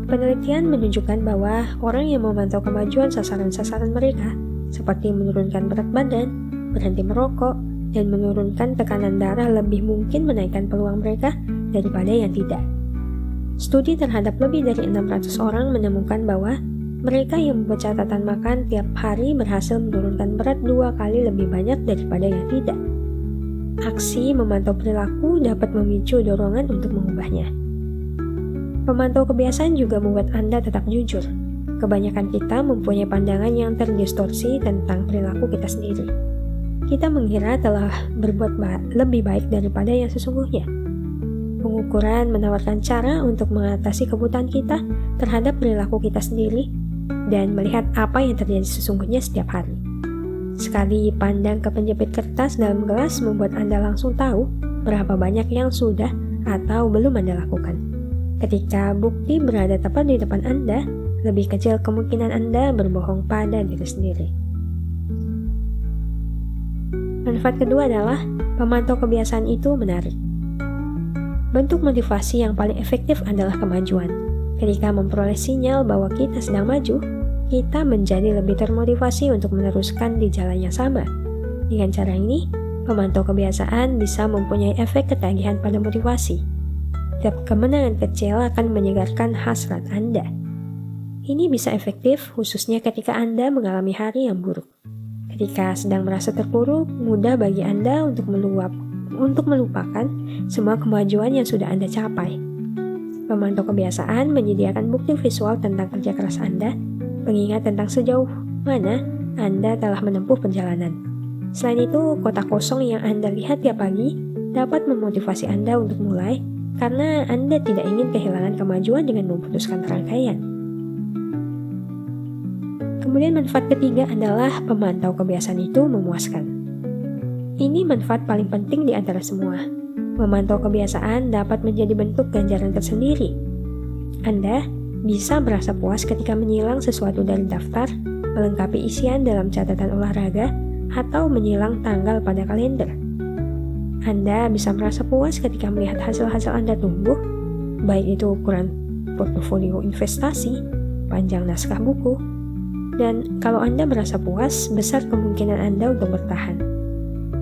Penelitian menunjukkan bahwa orang yang memantau kemajuan sasaran-sasaran mereka, seperti menurunkan berat badan, berhenti merokok, dan menurunkan tekanan darah lebih mungkin menaikkan peluang mereka daripada yang tidak. Studi terhadap lebih dari 600 orang menemukan bahwa mereka yang membuat catatan makan tiap hari berhasil menurunkan berat 2 kali lebih banyak daripada yang tidak. Aksi memantau perilaku dapat memicu dorongan untuk mengubahnya. Pemantau kebiasaan juga membuat Anda tetap jujur. Kebanyakan kita mempunyai pandangan yang terdistorsi tentang perilaku kita sendiri. Kita mengira telah berbuat lebih baik daripada yang sesungguhnya. Pengukuran menawarkan cara untuk mengatasi kebutaan kita terhadap perilaku kita sendiri dan melihat apa yang terjadi sesungguhnya setiap hari. Sekali pandang ke penjepit kertas dalam gelas membuat Anda langsung tahu berapa banyak yang sudah atau belum Anda lakukan. Ketika bukti berada tepat di depan Anda, lebih kecil kemungkinan Anda berbohong pada diri sendiri. Manfaat kedua adalah pemantau kebiasaan itu menarik. Bentuk motivasi yang paling efektif adalah kemajuan. Ketika memperoleh sinyal bahwa kita sedang maju, kita menjadi lebih termotivasi untuk meneruskan di jalan yang sama. Dengan cara ini, pemantau kebiasaan bisa mempunyai efek ketagihan pada motivasi. Setiap kemenangan kecil akan menyegarkan hasrat Anda. Ini bisa efektif khususnya ketika Anda mengalami hari yang buruk. Ketika sedang merasa terpuruk, mudah bagi Anda untuk melupakan semua kemajuan yang sudah Anda capai. Pemantau kebiasaan menyediakan bukti visual tentang kerja keras Anda, pengingat tentang sejauh mana Anda telah menempuh perjalanan. Selain itu, kotak kosong yang Anda lihat tiap pagi dapat memotivasi Anda untuk mulai, karena Anda tidak ingin kehilangan kemajuan dengan memutuskan rangkaian. Kemudian manfaat ketiga adalah pemantau kebiasaan itu memuaskan. Ini manfaat paling penting di antara semua. Memantau kebiasaan dapat menjadi bentuk ganjaran tersendiri. Anda bisa merasa puas ketika menyilang sesuatu dari daftar, melengkapi isian dalam catatan olahraga, atau menyilang tanggal pada kalender. Anda bisa merasa puas ketika melihat hasil-hasil Anda tumbuh, baik itu ukuran portofolio investasi, panjang naskah buku, dan kalau Anda merasa puas, besar kemungkinan Anda untuk bertahan.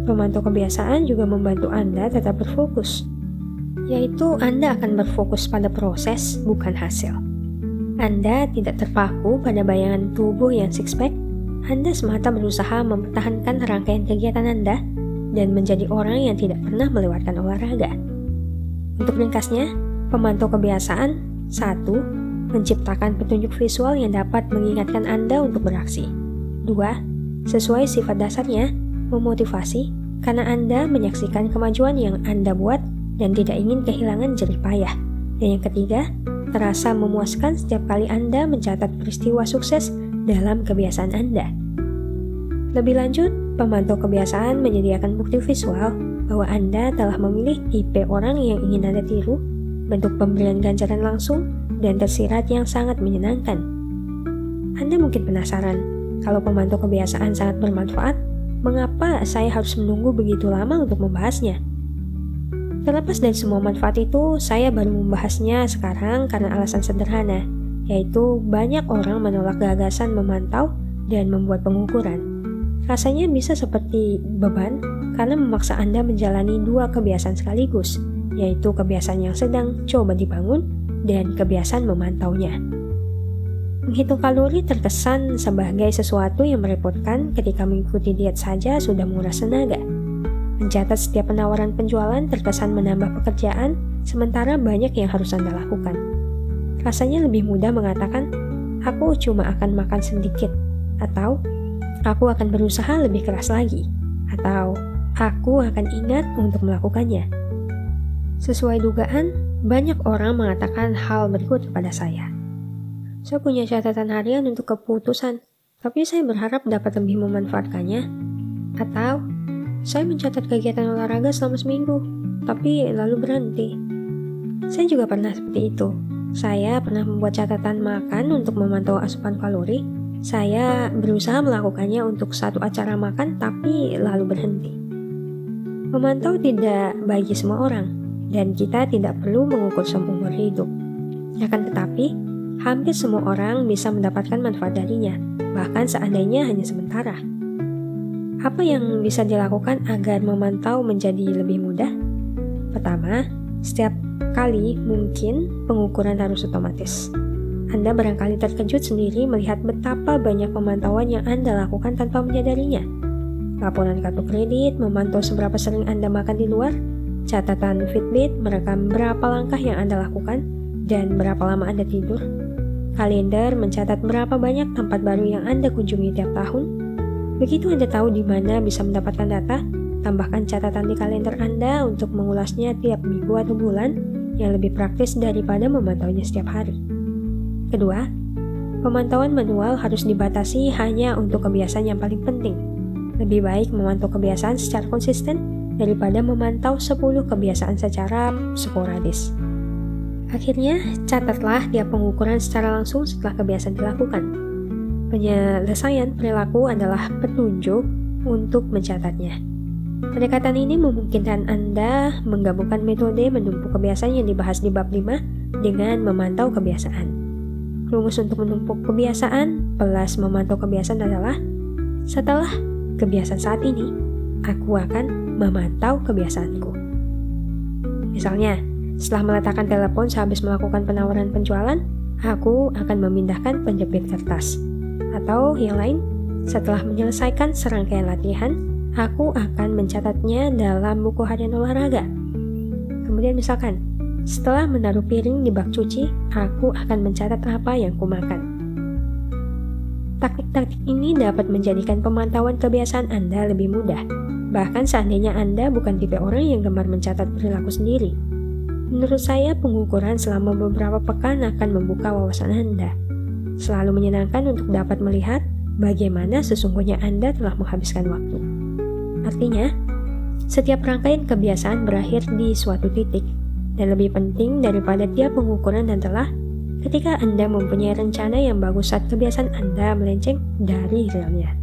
Pemantau kebiasaan juga membantu Anda tetap berfokus, yaitu Anda akan berfokus pada proses, bukan hasil. Anda tidak terpaku pada bayangan tubuh yang six-pack. Anda semata berusaha mempertahankan rangkaian kegiatan Anda dan menjadi orang yang tidak pernah melewatkan olahraga. Untuk ringkasnya, pemantau kebiasaan 1. Menciptakan petunjuk visual yang dapat mengingatkan Anda untuk beraksi. 2. Sesuai sifat dasarnya, memotivasi karena Anda menyaksikan kemajuan yang Anda buat dan tidak ingin kehilangan jerih payah. Dan yang ketiga, terasa memuaskan setiap kali Anda mencatat peristiwa sukses dalam kebiasaan Anda. Lebih lanjut, pemantau kebiasaan menyediakan bukti visual bahwa Anda telah memilih tipe orang yang ingin Anda tiru, bentuk pemberian ganjaran langsung, dan tersirat yang sangat menyenangkan. Anda mungkin penasaran, kalau pemantau kebiasaan sangat bermanfaat, mengapa saya harus menunggu begitu lama untuk membahasnya? Terlepas dari semua manfaat itu, saya baru membahasnya sekarang karena alasan sederhana, yaitu banyak orang menolak gagasan memantau dan membuat pengukuran. Rasanya bisa seperti beban karena memaksa Anda menjalani dua kebiasaan sekaligus, yaitu kebiasaan yang sedang coba dibangun dan kebiasaan memantaunya. Menghitung kalori terkesan sebagai sesuatu yang merepotkan ketika mengikuti diet saja sudah menguras tenaga. Mencatat setiap penawaran penjualan terkesan menambah pekerjaan, sementara banyak yang harus Anda lakukan. Rasanya lebih mudah mengatakan, aku cuma akan makan sedikit, atau aku akan berusaha lebih keras lagi, atau aku akan ingat untuk melakukannya. Sesuai dugaan, banyak orang mengatakan hal berikut kepada saya. Saya punya catatan harian untuk keputusan, tapi saya berharap dapat lebih memanfaatkannya. Atau, saya mencatat kegiatan olahraga selama seminggu, tapi lalu berhenti. Saya juga pernah seperti itu. Saya pernah membuat catatan makan untuk memantau asupan kalori. Saya berusaha melakukannya untuk satu acara makan, tapi lalu berhenti. Memantau tidak bagi semua orang, dan kita tidak perlu mengukur seumur hidup. Akan tetapi, hampir semua orang bisa mendapatkan manfaat darinya, bahkan seandainya hanya sementara. Apa yang bisa dilakukan agar memantau menjadi lebih mudah? Pertama, setiap kali mungkin pengukuran harus otomatis. Anda barangkali terkejut sendiri melihat betapa banyak pemantauan yang Anda lakukan tanpa menyadarinya. Laporan kartu kredit memantau seberapa sering Anda makan di luar, catatan Fitbit merekam berapa langkah yang Anda lakukan dan berapa lama Anda tidur. Kalender mencatat berapa banyak tempat baru yang Anda kunjungi tiap tahun. Begitu Anda tahu di mana bisa mendapatkan data, tambahkan catatan di kalender Anda untuk mengulasnya tiap minggu atau bulan yang lebih praktis daripada memantaunya setiap hari. Kedua, pemantauan manual harus dibatasi hanya untuk kebiasaan yang paling penting. Lebih baik memantau kebiasaan secara konsisten daripada memantau 10 kebiasaan secara sporadis. Akhirnya, catatlah tiap pengukuran secara langsung setelah kebiasaan dilakukan. Penyelesaian perilaku adalah petunjuk untuk mencatatnya. Pendekatan ini memungkinkan Anda menggabungkan metode menumpuk kebiasaan yang dibahas di bab 5 dengan memantau kebiasaan. Rumus untuk menumpuk kebiasaan plus memantau kebiasaan adalah, setelah kebiasaan saat ini, aku akan memantau kebiasaanku. Misalnya, setelah meletakkan telepon sehabis melakukan penawaran penjualan, aku akan memindahkan penjepit kertas. Atau yang lain, setelah menyelesaikan serangkaian latihan, aku akan mencatatnya dalam buku harian olahraga. Kemudian misalkan, setelah menaruh piring di bak cuci, aku akan mencatat apa yang kumakan. Taktik-taktik ini dapat menjadikan pemantauan kebiasaan Anda lebih mudah, bahkan seandainya Anda bukan tipe orang yang gemar mencatat perilaku sendiri. Menurut saya, pengukuran selama beberapa pekan akan membuka wawasan Anda. Selalu menyenangkan untuk dapat melihat bagaimana sesungguhnya Anda telah menghabiskan waktu. Artinya, setiap rangkaian kebiasaan berakhir di suatu titik, dan lebih penting daripada tiap pengukuran adalah ketika Anda mempunyai rencana yang bagus saat kebiasaan Anda melenceng dari realnya.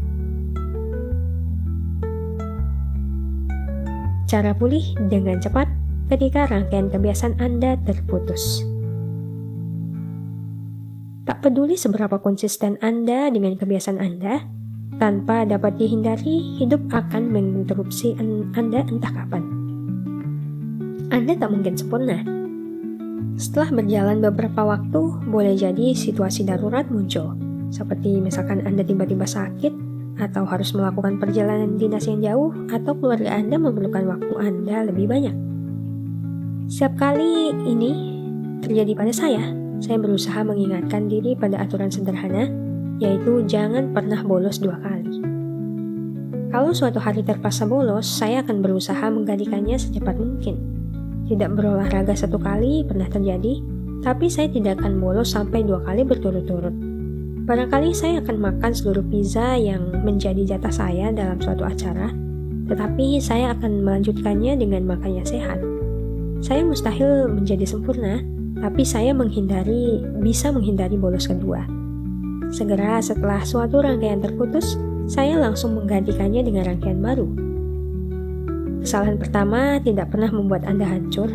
Cara pulih dengan cepat ketika rangkaian kebiasaan Anda terputus. Tak peduli seberapa konsisten Anda dengan kebiasaan Anda, tanpa dapat dihindari, hidup akan menginterupsi Anda entah kapan. Anda tak mungkin sempurna. Setelah berjalan beberapa waktu, boleh jadi situasi darurat muncul, seperti misalkan Anda tiba-tiba sakit, atau harus melakukan perjalanan dinas yang jauh, atau keluarga Anda memerlukan waktu Anda lebih banyak. Setiap kali ini terjadi pada saya berusaha mengingatkan diri pada aturan sederhana, yaitu jangan pernah bolos 2 kali. Kalau suatu hari terpaksa bolos, saya akan berusaha menggantikannya secepat mungkin. Tidak berolahraga 1 kali pernah terjadi, Tapi saya tidak akan bolos sampai 2 kali berturut-turut. Barangkali saya akan makan seluruh pizza yang menjadi jatah saya dalam suatu acara, tetapi saya akan melanjutkannya dengan makan yang sehat. Saya mustahil menjadi sempurna, tapi saya bisa menghindari bolos kedua. Segera setelah suatu rangkaian terputus, saya langsung menggantikannya dengan rangkaian baru. Kesalahan pertama tidak pernah membuat Anda hancur.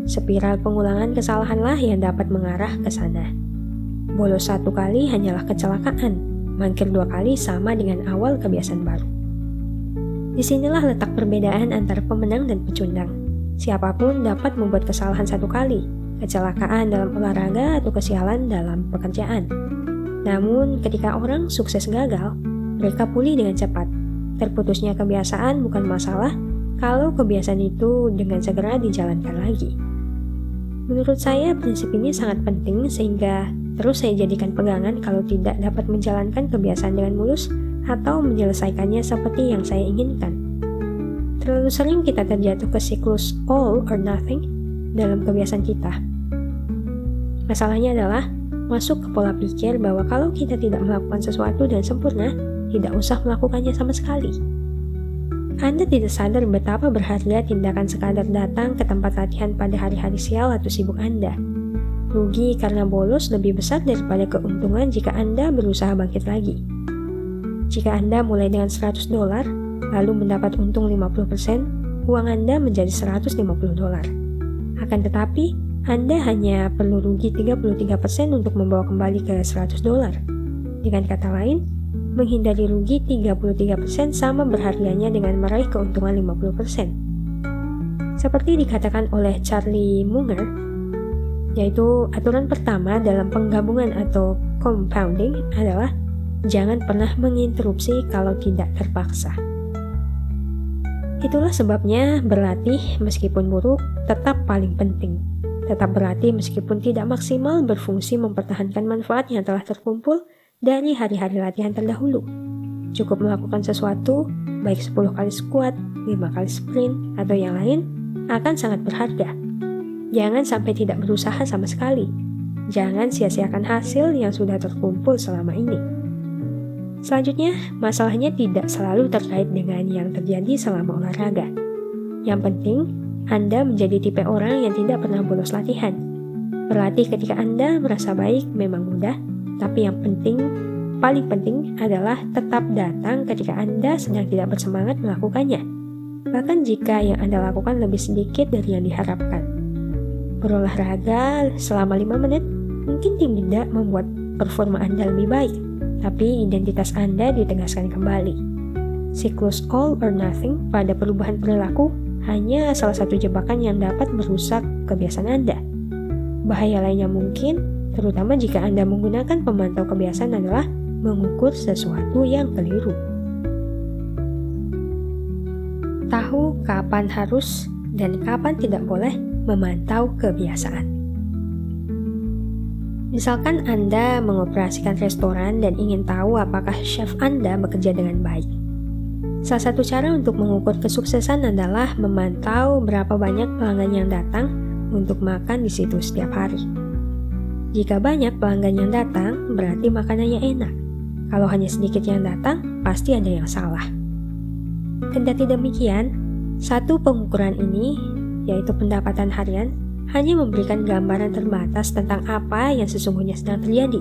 Spiral pengulangan kesalahanlah yang dapat mengarah ke sana. Bolos 1 kali hanyalah kecelakaan, mangkir 2 kali sama dengan awal kebiasaan baru. Disinilah letak perbedaan antara pemenang dan pecundang. Siapapun dapat membuat kesalahan 1 kali, kecelakaan dalam olahraga atau kesialan dalam pekerjaan. Namun, ketika orang sukses gagal, mereka pulih dengan cepat. Terputusnya kebiasaan bukan masalah kalau kebiasaan itu dengan segera dijalankan lagi. Menurut saya, prinsip ini sangat penting sehingga terus saya jadikan pegangan kalau tidak dapat menjalankan kebiasaan dengan mulus atau menyelesaikannya seperti yang saya inginkan. Terlalu sering kita terjatuh ke siklus all or nothing dalam kebiasaan kita. Masalahnya adalah masuk ke pola pikir bahwa kalau kita tidak melakukan sesuatu dengan sempurna, tidak usah melakukannya sama sekali. Anda tidak sadar betapa berharga tindakan sekadar datang ke tempat latihan pada hari-hari sial atau sibuk Anda. Rugi karena bolos lebih besar daripada keuntungan jika Anda berusaha bangkit lagi. Jika Anda mulai dengan $100, lalu mendapat untung 50%, uang Anda menjadi $150. Akan tetapi, Anda hanya perlu rugi 33% untuk membawa kembali ke $100. Dengan kata lain, menghindari rugi 33% sama berharganya dengan meraih keuntungan 50%. Seperti dikatakan oleh Charlie Munger, yaitu aturan pertama dalam penggabungan atau compounding adalah jangan pernah menginterupsi kalau tidak terpaksa. Itulah sebabnya berlatih meskipun buruk tetap paling penting. Tetap berlatih meskipun tidak maksimal berfungsi mempertahankan manfaat yang telah terkumpul dari hari-hari latihan terdahulu. Cukup melakukan sesuatu, baik 10 kali squat, 5 kali sprint, atau yang lain, akan sangat berharga. Jangan sampai tidak berusaha sama sekali. Jangan sia-siakan hasil yang sudah terkumpul selama ini. Selanjutnya, masalahnya tidak selalu terkait dengan yang terjadi selama olahraga. Yang penting, Anda menjadi tipe orang yang tidak pernah bolos latihan. Berlatih ketika Anda merasa baik memang mudah, tapi yang paling penting adalah tetap datang ketika Anda sedang tidak bersemangat melakukannya. Bahkan jika yang Anda lakukan lebih sedikit dari yang diharapkan. Berolahraga selama 5 menit mungkin tidak membuat performa Anda lebih baik, tapi identitas Anda ditegaskan kembali. Siklus all or nothing pada perubahan perilaku hanya salah satu jebakan yang dapat merusak kebiasaan Anda. Bahaya lainnya mungkin terutama jika Anda menggunakan pemantau kebiasaan adalah mengukur sesuatu yang keliru. Tahu kapan harus dan kapan tidak boleh memantau kebiasaan. Misalkan Anda mengoperasikan restoran dan ingin tahu apakah chef Anda bekerja dengan baik. Salah satu cara untuk mengukur kesuksesan adalah memantau berapa banyak pelanggan yang datang untuk makan di situ setiap hari. Jika banyak pelanggan yang datang, berarti makanannya enak. Kalau hanya sedikit yang datang, pasti ada yang salah. Kendati demikian, satu pengukuran ini, yaitu pendapatan harian, hanya memberikan gambaran terbatas tentang apa yang sesungguhnya sedang terjadi.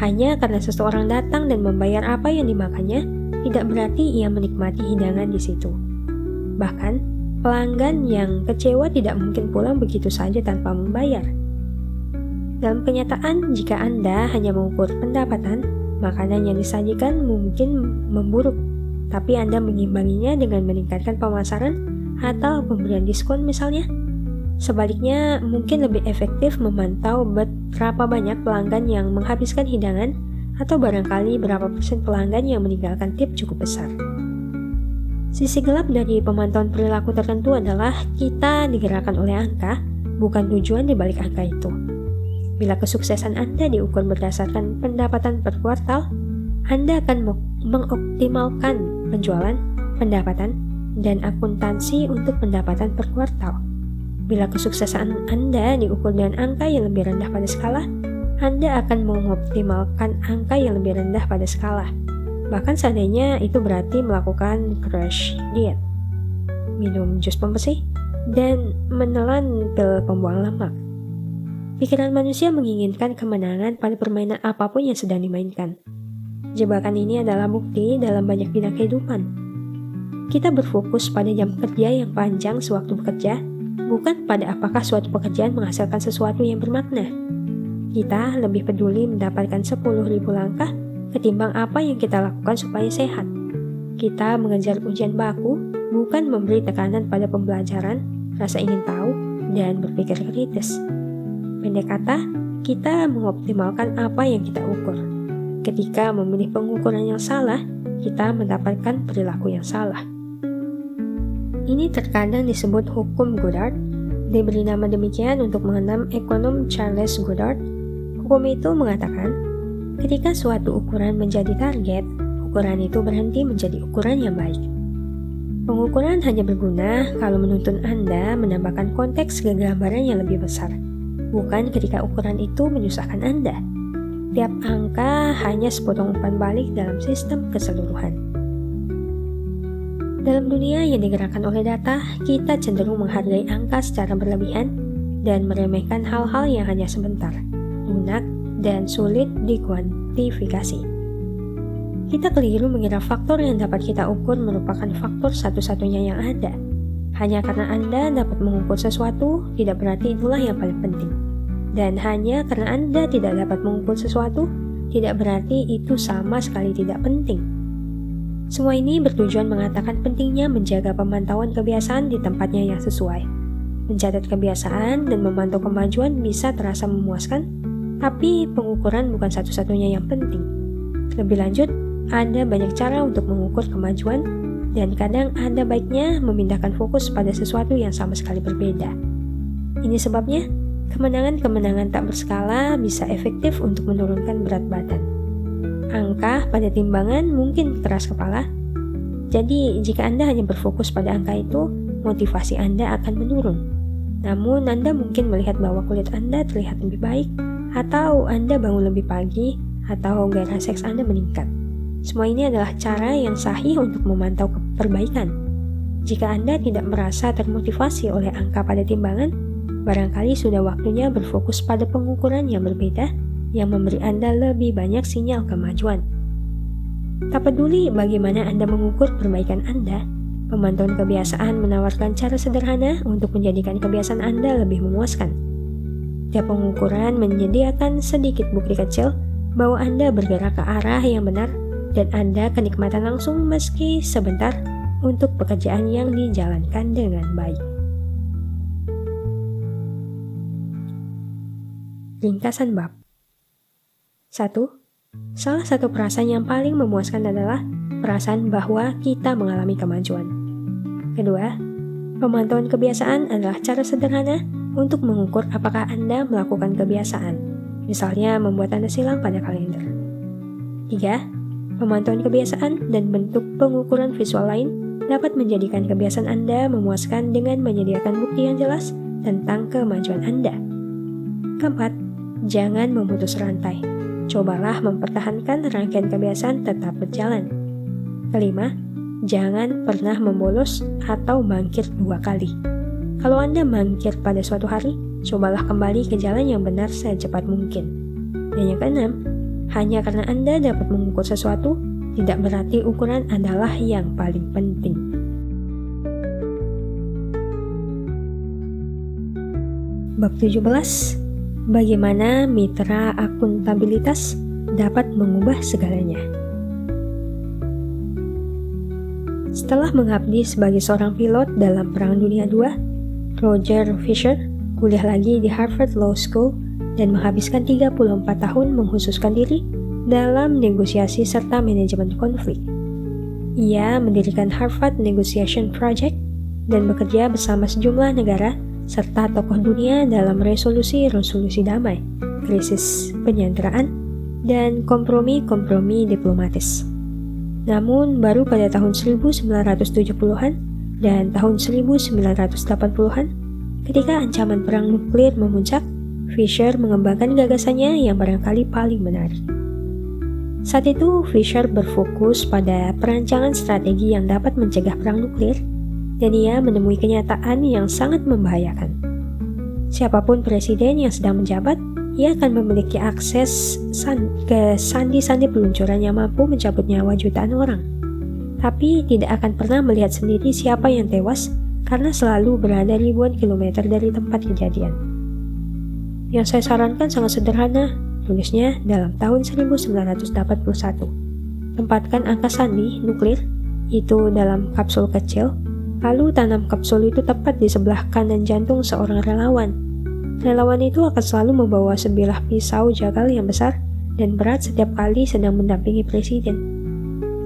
Hanya karena seseorang datang dan membayar apa yang dimakannya, tidak berarti ia menikmati hidangan di situ. Bahkan, pelanggan yang kecewa tidak mungkin pulang begitu saja tanpa membayar. Dalam kenyataan, jika Anda hanya mengukur pendapatan, makanan yang disajikan mungkin memburuk, tapi Anda mengimbanginya dengan meningkatkan pemasaran atau pemberian diskon misalnya. Sebaliknya, mungkin lebih efektif memantau berapa banyak pelanggan yang menghabiskan hidangan atau barangkali berapa persen pelanggan yang meninggalkan tip cukup besar. Sisi gelap dari pemantauan perilaku tertentu adalah kita digerakkan oleh angka, bukan tujuan di balik angka itu. Bila kesuksesan Anda diukur berdasarkan pendapatan per kuartal, Anda akan mengoptimalkan penjualan, pendapatan, dan akuntansi untuk pendapatan per kuartal. Bila kesuksesan Anda diukur dengan angka yang lebih rendah pada skala, Anda akan mengoptimalkan angka yang lebih rendah pada skala. Bahkan seandainya itu berarti melakukan crash diet, minum jus pembersih, dan menelan pil pembuang lemak. Pikiran manusia menginginkan kemenangan pada permainan apapun yang sedang dimainkan. Jebakan ini adalah bukti dalam banyak bidang kehidupan. Kita berfokus pada jam kerja yang panjang sewaktu bekerja, bukan pada apakah suatu pekerjaan menghasilkan sesuatu yang bermakna. Kita lebih peduli mendapatkan 10.000 langkah ketimbang apa yang kita lakukan supaya sehat. Kita mengejar ujian baku, bukan memberi tekanan pada pembelajaran, rasa ingin tahu, dan berpikir kritis. Pendek kata, kita mengoptimalkan apa yang kita ukur. Ketika memilih pengukuran yang salah, kita mendapatkan perilaku yang salah. Ini terkadang disebut hukum Goddard, diberi nama demikian untuk mengenang ekonom Charles Goddard. Hukum itu mengatakan, ketika suatu ukuran menjadi target, ukuran itu berhenti menjadi ukuran yang baik. Pengukuran hanya berguna kalau menuntun Anda menambahkan konteks gambaran yang lebih besar, bukan ketika ukuran itu menyusahkan Anda. Tiap angka hanya sepotong umpan balik dalam sistem keseluruhan. Dalam dunia yang digerakkan oleh data, kita cenderung menghargai angka secara berlebihan dan meremehkan hal-hal yang hanya sebentar, lunak, dan sulit dikuantifikasi. Kita keliru mengira faktor yang dapat kita ukur merupakan faktor satu-satunya yang ada. Hanya karena Anda dapat mengukur sesuatu, tidak berarti itulah yang paling penting. Dan hanya karena Anda tidak dapat mengukur sesuatu, tidak berarti itu sama sekali tidak penting. Semua ini bertujuan mengatakan pentingnya menjaga pemantauan kebiasaan di tempatnya yang sesuai. Mencatat kebiasaan dan memantau kemajuan bisa terasa memuaskan, tapi pengukuran bukan satu-satunya yang penting. Lebih lanjut, ada banyak cara untuk mengukur kemajuan, dan kadang ada baiknya memindahkan fokus pada sesuatu yang sama sekali berbeda. Ini sebabnya, kemenangan-kemenangan tak berskala bisa efektif untuk menurunkan berat badan. Angka pada timbangan mungkin keras kepala, jadi jika Anda hanya berfokus pada angka itu, motivasi Anda akan menurun. Namun Anda mungkin melihat bahwa kulit Anda terlihat lebih baik, atau Anda bangun lebih pagi, atau gairah seks Anda meningkat. Semua ini adalah cara yang sahih untuk memantau perbaikan. Jika Anda tidak merasa termotivasi oleh angka pada timbangan, barangkali sudah waktunya berfokus pada pengukuran yang berbeda yang memberi Anda lebih banyak sinyal kemajuan. Tak peduli bagaimana Anda mengukur perbaikan Anda, pemantauan kebiasaan menawarkan cara sederhana untuk menjadikan kebiasaan Anda lebih memuaskan. Tiap pengukuran menyediakan sedikit bukti kecil bahwa Anda bergerak ke arah yang benar dan Anda kenikmatan langsung meski sebentar untuk pekerjaan yang dijalankan dengan baik. Ringkasan bab 1. Salah satu perasaan yang paling memuaskan adalah perasaan bahwa kita mengalami kemajuan. Kedua, pemantauan kebiasaan adalah cara sederhana untuk mengukur apakah Anda melakukan kebiasaan, misalnya membuat tanda silang pada kalender. 3. Pemantauan kebiasaan dan bentuk pengukuran visual lain dapat menjadikan kebiasaan Anda memuaskan dengan menyediakan bukti yang jelas tentang kemajuan Anda. 4. Jangan memutus rantai. Cobalah mempertahankan rangkaian kebiasaan tetap berjalan. 5. Jangan pernah membolos atau mangkir 2 kali. Kalau Anda mangkir pada suatu hari, cobalah kembali ke jalan yang benar secepat mungkin. Dan yang keenam, hanya karena Anda dapat mengukur sesuatu, tidak berarti ukuran adalah yang paling penting. Bab 17. Bagaimana mitra akuntabilitas dapat mengubah segalanya. Setelah mengabdi sebagai seorang pilot dalam Perang Dunia II, Roger Fisher kuliah lagi di Harvard Law School dan menghabiskan 34 tahun mengkhususkan diri dalam negosiasi serta manajemen konflik. Ia mendirikan Harvard Negotiation Project dan bekerja bersama sejumlah negara serta tokoh dunia dalam resolusi-resolusi damai, krisis penyanderaan, dan kompromi-kompromi diplomatis. Namun, baru pada tahun 1970-an dan tahun 1980-an, Ketika ancaman perang nuklir memuncak, Fisher mengembangkan gagasannya yang barangkali paling menarik. Saat itu, Fisher berfokus pada perancangan strategi yang dapat mencegah perang nuklir, dan ia menemui kenyataan yang sangat membahayakan. Siapapun presiden yang sedang menjabat, ia akan memiliki akses ke sandi-sandi peluncuran yang mampu mencabut nyawa jutaan orang. Tapi tidak akan pernah melihat sendiri siapa yang tewas karena selalu berada ribuan kilometer dari tempat kejadian. Yang saya sarankan sangat sederhana, tulisnya dalam tahun 1981. Tempatkan angka sandi nuklir itu dalam kapsul kecil, lalu tanam kapsul itu tepat di sebelah kanan jantung seorang relawan. Relawan itu akan selalu membawa sebilah pisau jagal yang besar dan berat setiap kali sedang mendampingi presiden.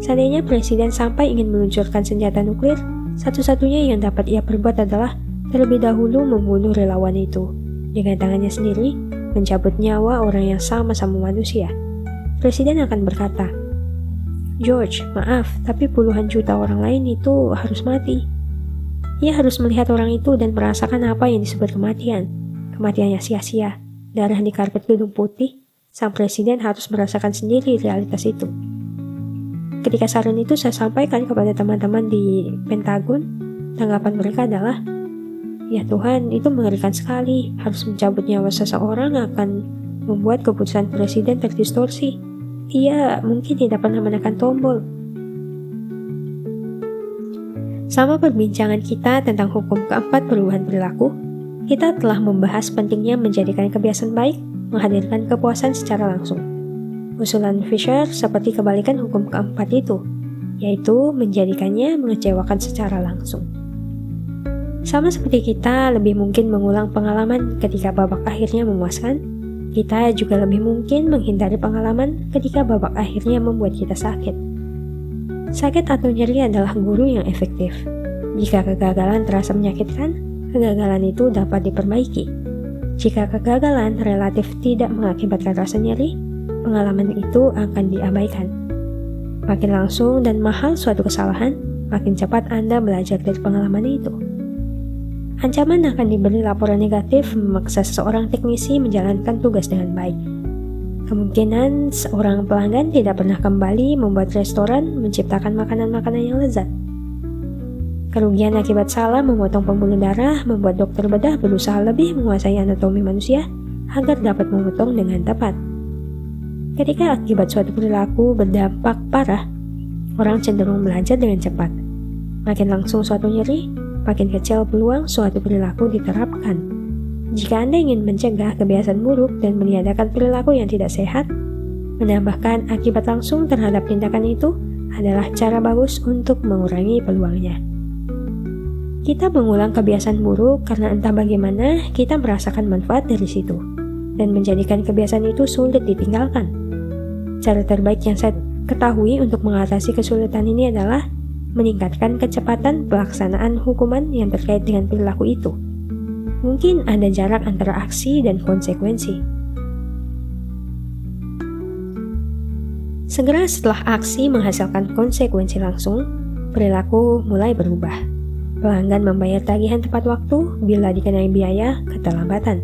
Seandainya presiden sampai ingin meluncurkan senjata nuklir, satu-satunya yang dapat ia perbuat adalah terlebih dahulu membunuh relawan itu dengan tangannya sendiri, mencabut nyawa orang yang sama-sama manusia. Presiden akan berkata, "George, maaf, tapi puluhan juta orang lain itu harus mati." Ia harus melihat orang itu dan merasakan apa yang disebut kematian. Kematiannya sia-sia, darah di karpet Gedung Putih. Sang presiden harus merasakan sendiri realitas itu. Ketika saran itu saya sampaikan kepada teman-teman di Pentagon, tanggapan mereka adalah, "Ya Tuhan, itu mengerikan sekali. Harus mencabut nyawa seseorang akan membuat keputusan presiden terdistorsi. Ia mungkin tidak pernah menekan tombol." Sama perbincangan kita tentang hukum keempat perubahan perilaku, kita telah membahas pentingnya menjadikan kebiasaan baik menghadirkan kepuasan secara langsung. Usulan Fisher seperti kebalikan hukum keempat itu, yaitu menjadikannya mengecewakan secara langsung. Sama seperti kita lebih mungkin mengulang pengalaman ketika babak akhirnya memuaskan, kita juga lebih mungkin menghindari pengalaman ketika babak akhirnya membuat kita sakit. Sakit atau nyeri adalah guru yang efektif. Jika kegagalan terasa menyakitkan, kegagalan itu dapat diperbaiki. Jika kegagalan relatif tidak mengakibatkan rasa nyeri, pengalaman itu akan diabaikan. Makin langsung dan mahal suatu kesalahan, makin cepat Anda belajar dari pengalaman itu. Ancaman akan diberi laporan negatif memaksa seseorang teknisi menjalankan tugas dengan baik. Kemungkinan seorang pelanggan tidak pernah kembali membuat restoran menciptakan makanan-makanan yang lezat. Kerugian akibat salah memotong pembuluh darah membuat dokter bedah berusaha lebih menguasai anatomi manusia agar dapat memotong dengan tepat. Ketika akibat suatu perilaku berdampak parah, orang cenderung belajar dengan cepat. Makin langsung suatu nyeri, makin kecil peluang suatu perilaku diterapkan. Jika Anda ingin mencegah kebiasaan buruk dan meniadakan perilaku yang tidak sehat, menambahkan akibat langsung terhadap tindakan itu adalah cara bagus untuk mengurangi peluangnya. Kita mengulang kebiasaan buruk karena entah bagaimana kita merasakan manfaat dari situ, dan menjadikan kebiasaan itu sulit ditinggalkan. Cara terbaik yang saya ketahui untuk mengatasi kesulitan ini adalah meningkatkan kecepatan pelaksanaan hukuman yang terkait dengan perilaku itu. Mungkin ada jarak antara aksi dan konsekuensi. Segera setelah aksi menghasilkan konsekuensi langsung, perilaku mulai berubah. Pelanggan membayar tagihan tepat waktu bila dikenai biaya keterlambatan.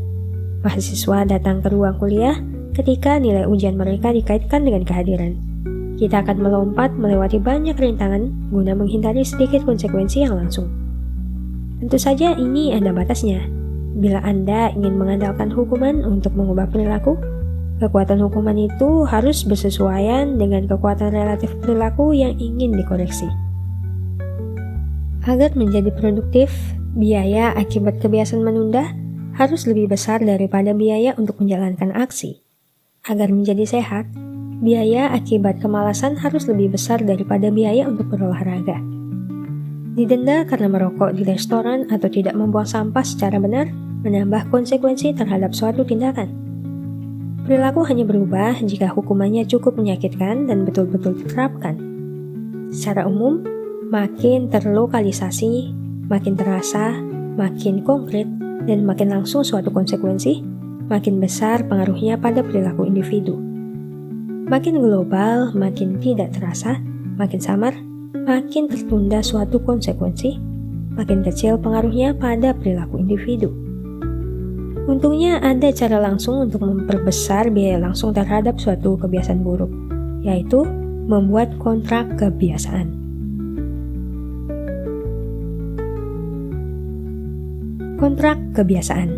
Mahasiswa datang ke ruang kuliah ketika nilai ujian mereka dikaitkan dengan kehadiran. Kita akan melompat melewati banyak rintangan guna menghindari sedikit konsekuensi yang langsung. Tentu saja ini ada batasnya. Bila Anda ingin mengandalkan hukuman untuk mengubah perilaku, kekuatan hukuman itu harus bersesuaian dengan kekuatan relatif perilaku yang ingin dikoreksi. Agar menjadi produktif, biaya akibat kebiasaan menunda harus lebih besar daripada biaya untuk menjalankan aksi. Agar menjadi sehat, biaya akibat kemalasan harus lebih besar daripada biaya untuk berolahraga. Didenda karena merokok di restoran atau tidak membuang sampah secara benar menambah konsekuensi terhadap suatu tindakan. Perilaku hanya berubah jika hukumannya cukup menyakitkan dan betul-betul diterapkan. Secara umum, makin terlokalisasi, makin terasa, makin konkret, dan makin langsung suatu konsekuensi, makin besar pengaruhnya pada perilaku individu. Makin global, makin tidak terasa, makin samar, makin tertunda suatu konsekuensi, makin kecil pengaruhnya pada perilaku individu. Untungnya ada cara langsung untuk memperbesar biaya langsung terhadap suatu kebiasaan buruk, yaitu membuat kontrak kebiasaan. Kontrak kebiasaan.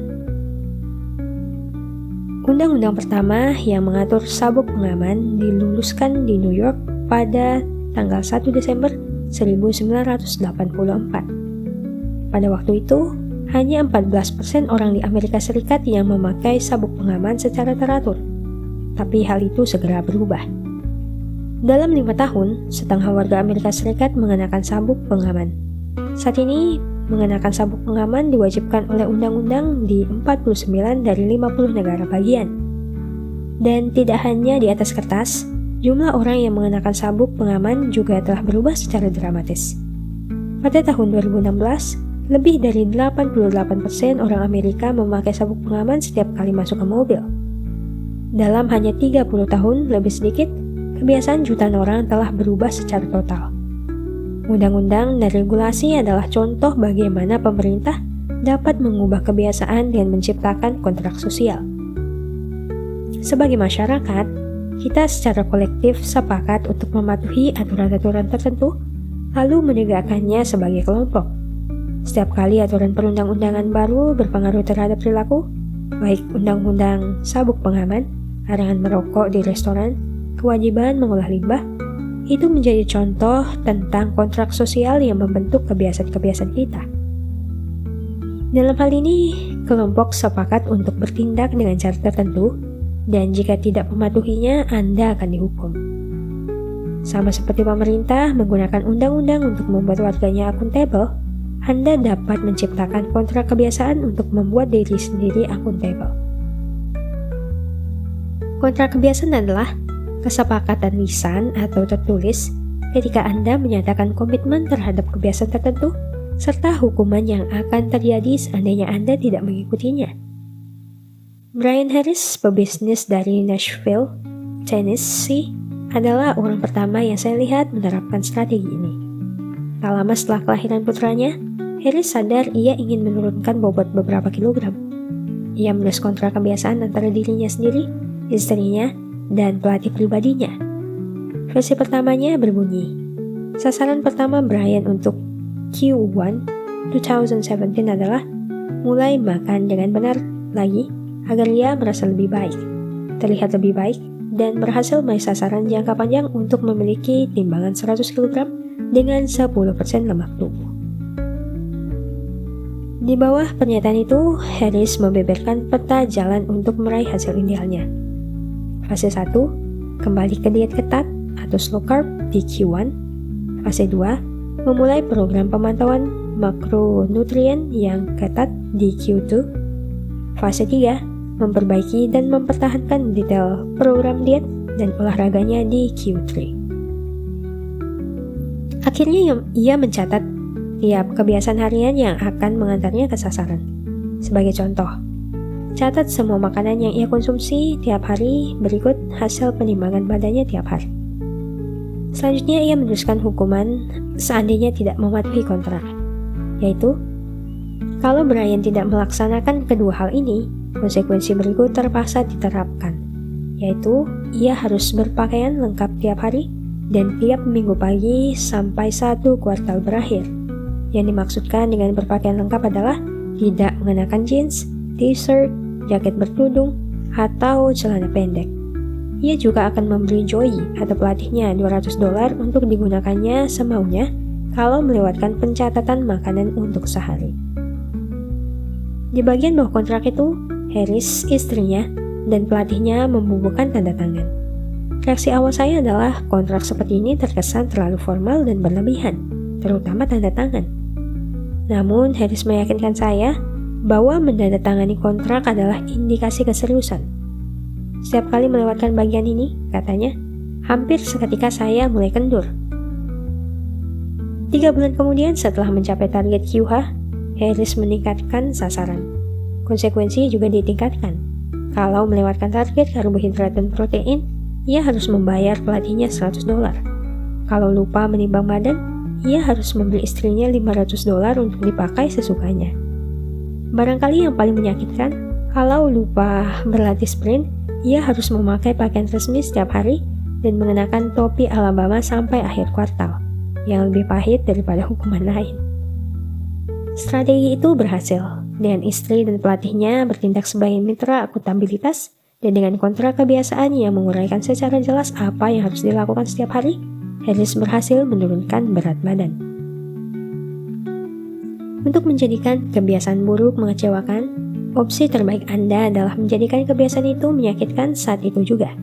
Undang-undang pertama yang mengatur sabuk pengaman diluluskan di New York pada tanggal 1 Desember 1984. Pada waktu itu, hanya 14% orang di Amerika Serikat yang memakai sabuk pengaman secara teratur. Tapi hal itu segera berubah. Dalam 5 tahun, setengah warga Amerika Serikat mengenakan sabuk pengaman. Saat ini, mengenakan sabuk pengaman diwajibkan oleh undang-undang di 49 dari 50 negara bagian. Dan tidak hanya di atas kertas, jumlah orang yang mengenakan sabuk pengaman juga telah berubah secara dramatis. Pada tahun 2016, lebih dari 88% orang Amerika memakai sabuk pengaman setiap kali masuk ke mobil. Dalam hanya 30 tahun lebih sedikit, kebiasaan jutaan orang telah berubah secara total. Undang-undang dan regulasi adalah contoh bagaimana pemerintah dapat mengubah kebiasaan dengan menciptakan kontrak sosial. Sebagai masyarakat, kita secara kolektif sepakat untuk mematuhi aturan-aturan tertentu, lalu menegakkannya sebagai kelompok. Setiap kali aturan perundang-undangan baru berpengaruh terhadap perilaku, baik undang-undang sabuk pengaman, larangan merokok di restoran, kewajiban mengolah limbah, itu menjadi contoh tentang kontrak sosial yang membentuk kebiasaan-kebiasaan kita. Dalam hal ini, kelompok sepakat untuk bertindak dengan cara tertentu, dan jika tidak mematuhinya, Anda akan dihukum. Sama seperti pemerintah menggunakan undang-undang untuk membuat warganya akuntabel, Anda dapat menciptakan kontrak kebiasaan untuk membuat diri sendiri akuntabel. Kontrak kebiasaan adalah kesepakatan lisan atau tertulis ketika Anda menyatakan komitmen terhadap kebiasaan tertentu serta hukuman yang akan terjadi seandainya Anda tidak mengikutinya. Brian Harris, pebisnis dari Nashville, Tennessee, adalah orang pertama yang saya lihat menerapkan strategi ini. Tak lama setelah kelahiran putranya, Harris sadar ia ingin menurunkan bobot beberapa kilogram. Ia menulis kontrak kebiasaan antara dirinya sendiri, istrinya, dan pelatih pribadinya. Versi pertamanya berbunyi, sasaran pertama Brian untuk Q1 2017 adalah mulai makan dengan benar lagi agar ia merasa lebih baik, terlihat lebih baik, dan berhasil meraih sasaran jangka panjang untuk memiliki timbangan 100 kg dengan 10% lemak tubuh. Di bawah pernyataan itu, Harris membeberkan peta jalan untuk meraih hasil idealnya. Fase 1, kembali ke diet ketat atau slow carb di Q1. Fase 2, memulai program pemantauan makronutrien yang ketat di Q2. Fase 3, memperbaiki dan mempertahankan detail program diet dan olahraganya di Q3. Akhirnya ia mencatat tiap kebiasaan harian yang akan mengantarnya ke sasaran. Sebagai contoh, catat semua makanan yang ia konsumsi tiap hari berikut hasil penimbangan badannya tiap hari. Selanjutnya ia menuliskan hukuman seandainya tidak mematuhi kontrak, yaitu kalau Brian tidak melaksanakan kedua hal ini, konsekuensi berikut terpaksa diterapkan, yaitu ia harus berpakaian lengkap tiap hari dan tiap minggu pagi sampai 1 kuartal berakhir. Yang dimaksudkan dengan berpakaian lengkap adalah tidak mengenakan jeans, t-shirt, jaket bertudung, atau celana pendek. Ia juga akan memberi Joey atau pelatihnya $200 untuk digunakannya semaunya kalau melewatkan pencatatan makanan untuk sehari. Di bagian bawah kontrak itu, Harris, istrinya, dan pelatihnya membubuhkan tanda tangan. Reaksi awal saya adalah kontrak seperti ini terkesan terlalu formal dan berlebihan, terutama tanda tangan. Namun, Harris meyakinkan saya bahwa menandatangani kontrak adalah indikasi keseriusan. Setiap kali melewatkan bagian ini, katanya, hampir seketika saya mulai kendur. 3 bulan kemudian setelah mencapai target QH, Harris meningkatkan sasaran. Konsekuensi juga ditingkatkan. Kalau melewatkan target karbohidrat dan protein, ia harus membayar pelatihnya $100. Kalau lupa menimbang badan, ia harus memberi istrinya $500 untuk dipakai sesukanya. Barangkali yang paling menyakitkan, Kalau lupa berlatih sprint, ia harus memakai pakaian resmi setiap hari dan mengenakan topi Alabama sampai akhir kuartal, yang lebih pahit daripada hukuman lain. Strategi itu berhasil, dengan istri dan pelatihnya bertindak sebagai mitra akuntabilitas dan dengan kontrak kebiasaan yang menguraikan secara jelas apa yang harus dilakukan setiap hari, Harris berhasil menurunkan berat badan. Untuk menjadikan kebiasaan buruk mengecewakan, opsi terbaik Anda adalah menjadikan kebiasaan itu menyakitkan saat itu juga.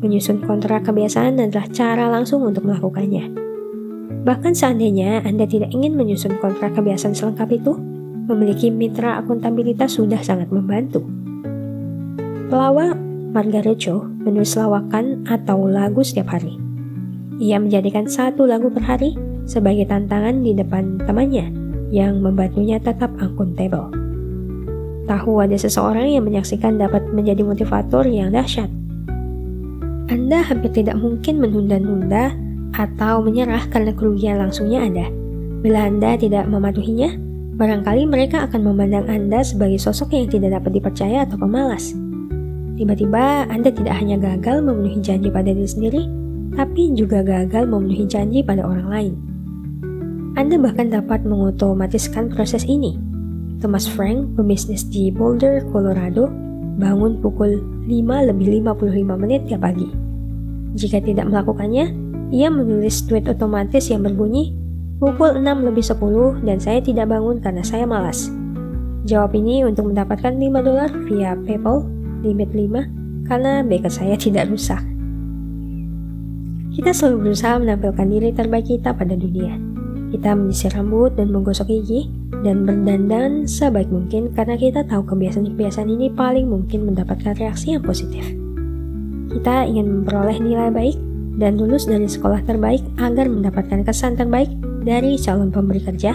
Menyusun kontrak kebiasaan adalah cara langsung untuk melakukannya. Bahkan seandainya Anda tidak ingin menyusun kontrak kebiasaan selengkap itu, memiliki mitra akuntabilitas sudah sangat membantu. Pelawak Margaret Cho menulis lawakan atau lagu setiap hari. Ia menjadikan satu lagu per hari sebagai tantangan di depan temannya yang membantunya tetap akuntabel. Tahu ada seseorang yang menyaksikan dapat menjadi motivator yang dahsyat. Anda hampir tidak mungkin menunda-nunda atau menyerah karena kerugian langsungnya ada. Bila Anda tidak mematuhinya, barangkali mereka akan memandang Anda sebagai sosok yang tidak dapat dipercaya atau pemalas. Tiba-tiba Anda tidak hanya gagal memenuhi janji pada diri sendiri, tapi juga gagal memenuhi janji pada orang lain. Anda bahkan dapat mengotomatiskan proses ini. Thomas Frank, pebisnis di Boulder, Colorado, bangun pukul 5:55 tiap pagi. Jika tidak melakukannya, ia menulis tweet otomatis yang berbunyi, pukul 6:10 dan saya tidak bangun karena saya malas. Jawab ini untuk mendapatkan $5 via PayPal, limit 5, karena backup saya tidak rusak. Kita selalu berusaha menampilkan diri terbaik kita pada dunia. Kita menyisir rambut dan menggosok gigi dan berdandan sebaik mungkin karena kita tahu kebiasaan-kebiasaan ini paling mungkin mendapatkan reaksi yang positif. Kita ingin memperoleh nilai baik dan lulus dari sekolah terbaik agar mendapatkan kesan terbaik dari calon pemberi kerja,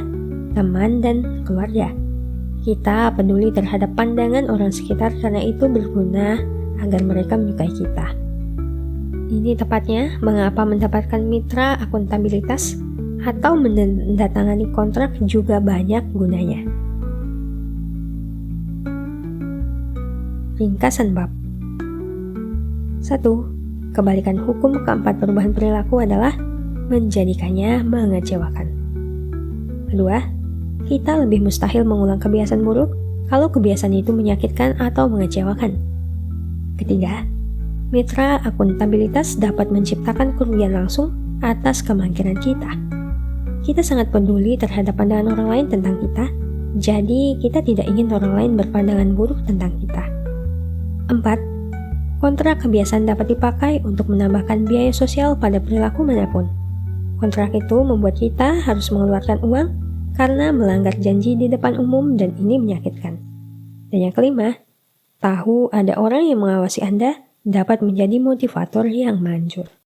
teman, dan keluarga. Kita peduli terhadap pandangan orang sekitar karena itu berguna agar mereka menyukai kita. Ini tepatnya mengapa mendapatkan mitra akuntabilitas atau menandatangani kontrak juga banyak gunanya. Ringkasan bab 1. Kebalikan hukum keempat perubahan perilaku adalah menjadikannya mengecewakan. Kedua, kita lebih mustahil mengulang kebiasaan buruk kalau kebiasaan itu menyakitkan atau mengecewakan. Ketiga, mitra akuntabilitas dapat menciptakan kerugian langsung atas kemangkiran kita. Kita sangat peduli terhadap pandangan orang lain tentang kita, jadi kita tidak ingin orang lain berpandangan buruk tentang kita. 4. Kontrak kebiasaan dapat dipakai untuk menambahkan biaya sosial pada perilaku manapun. Kontrak itu membuat kita harus mengeluarkan uang karena melanggar janji di depan umum dan ini menyakitkan. Dan yang kelima, tahu ada orang yang mengawasi Anda dapat menjadi motivator yang manjur.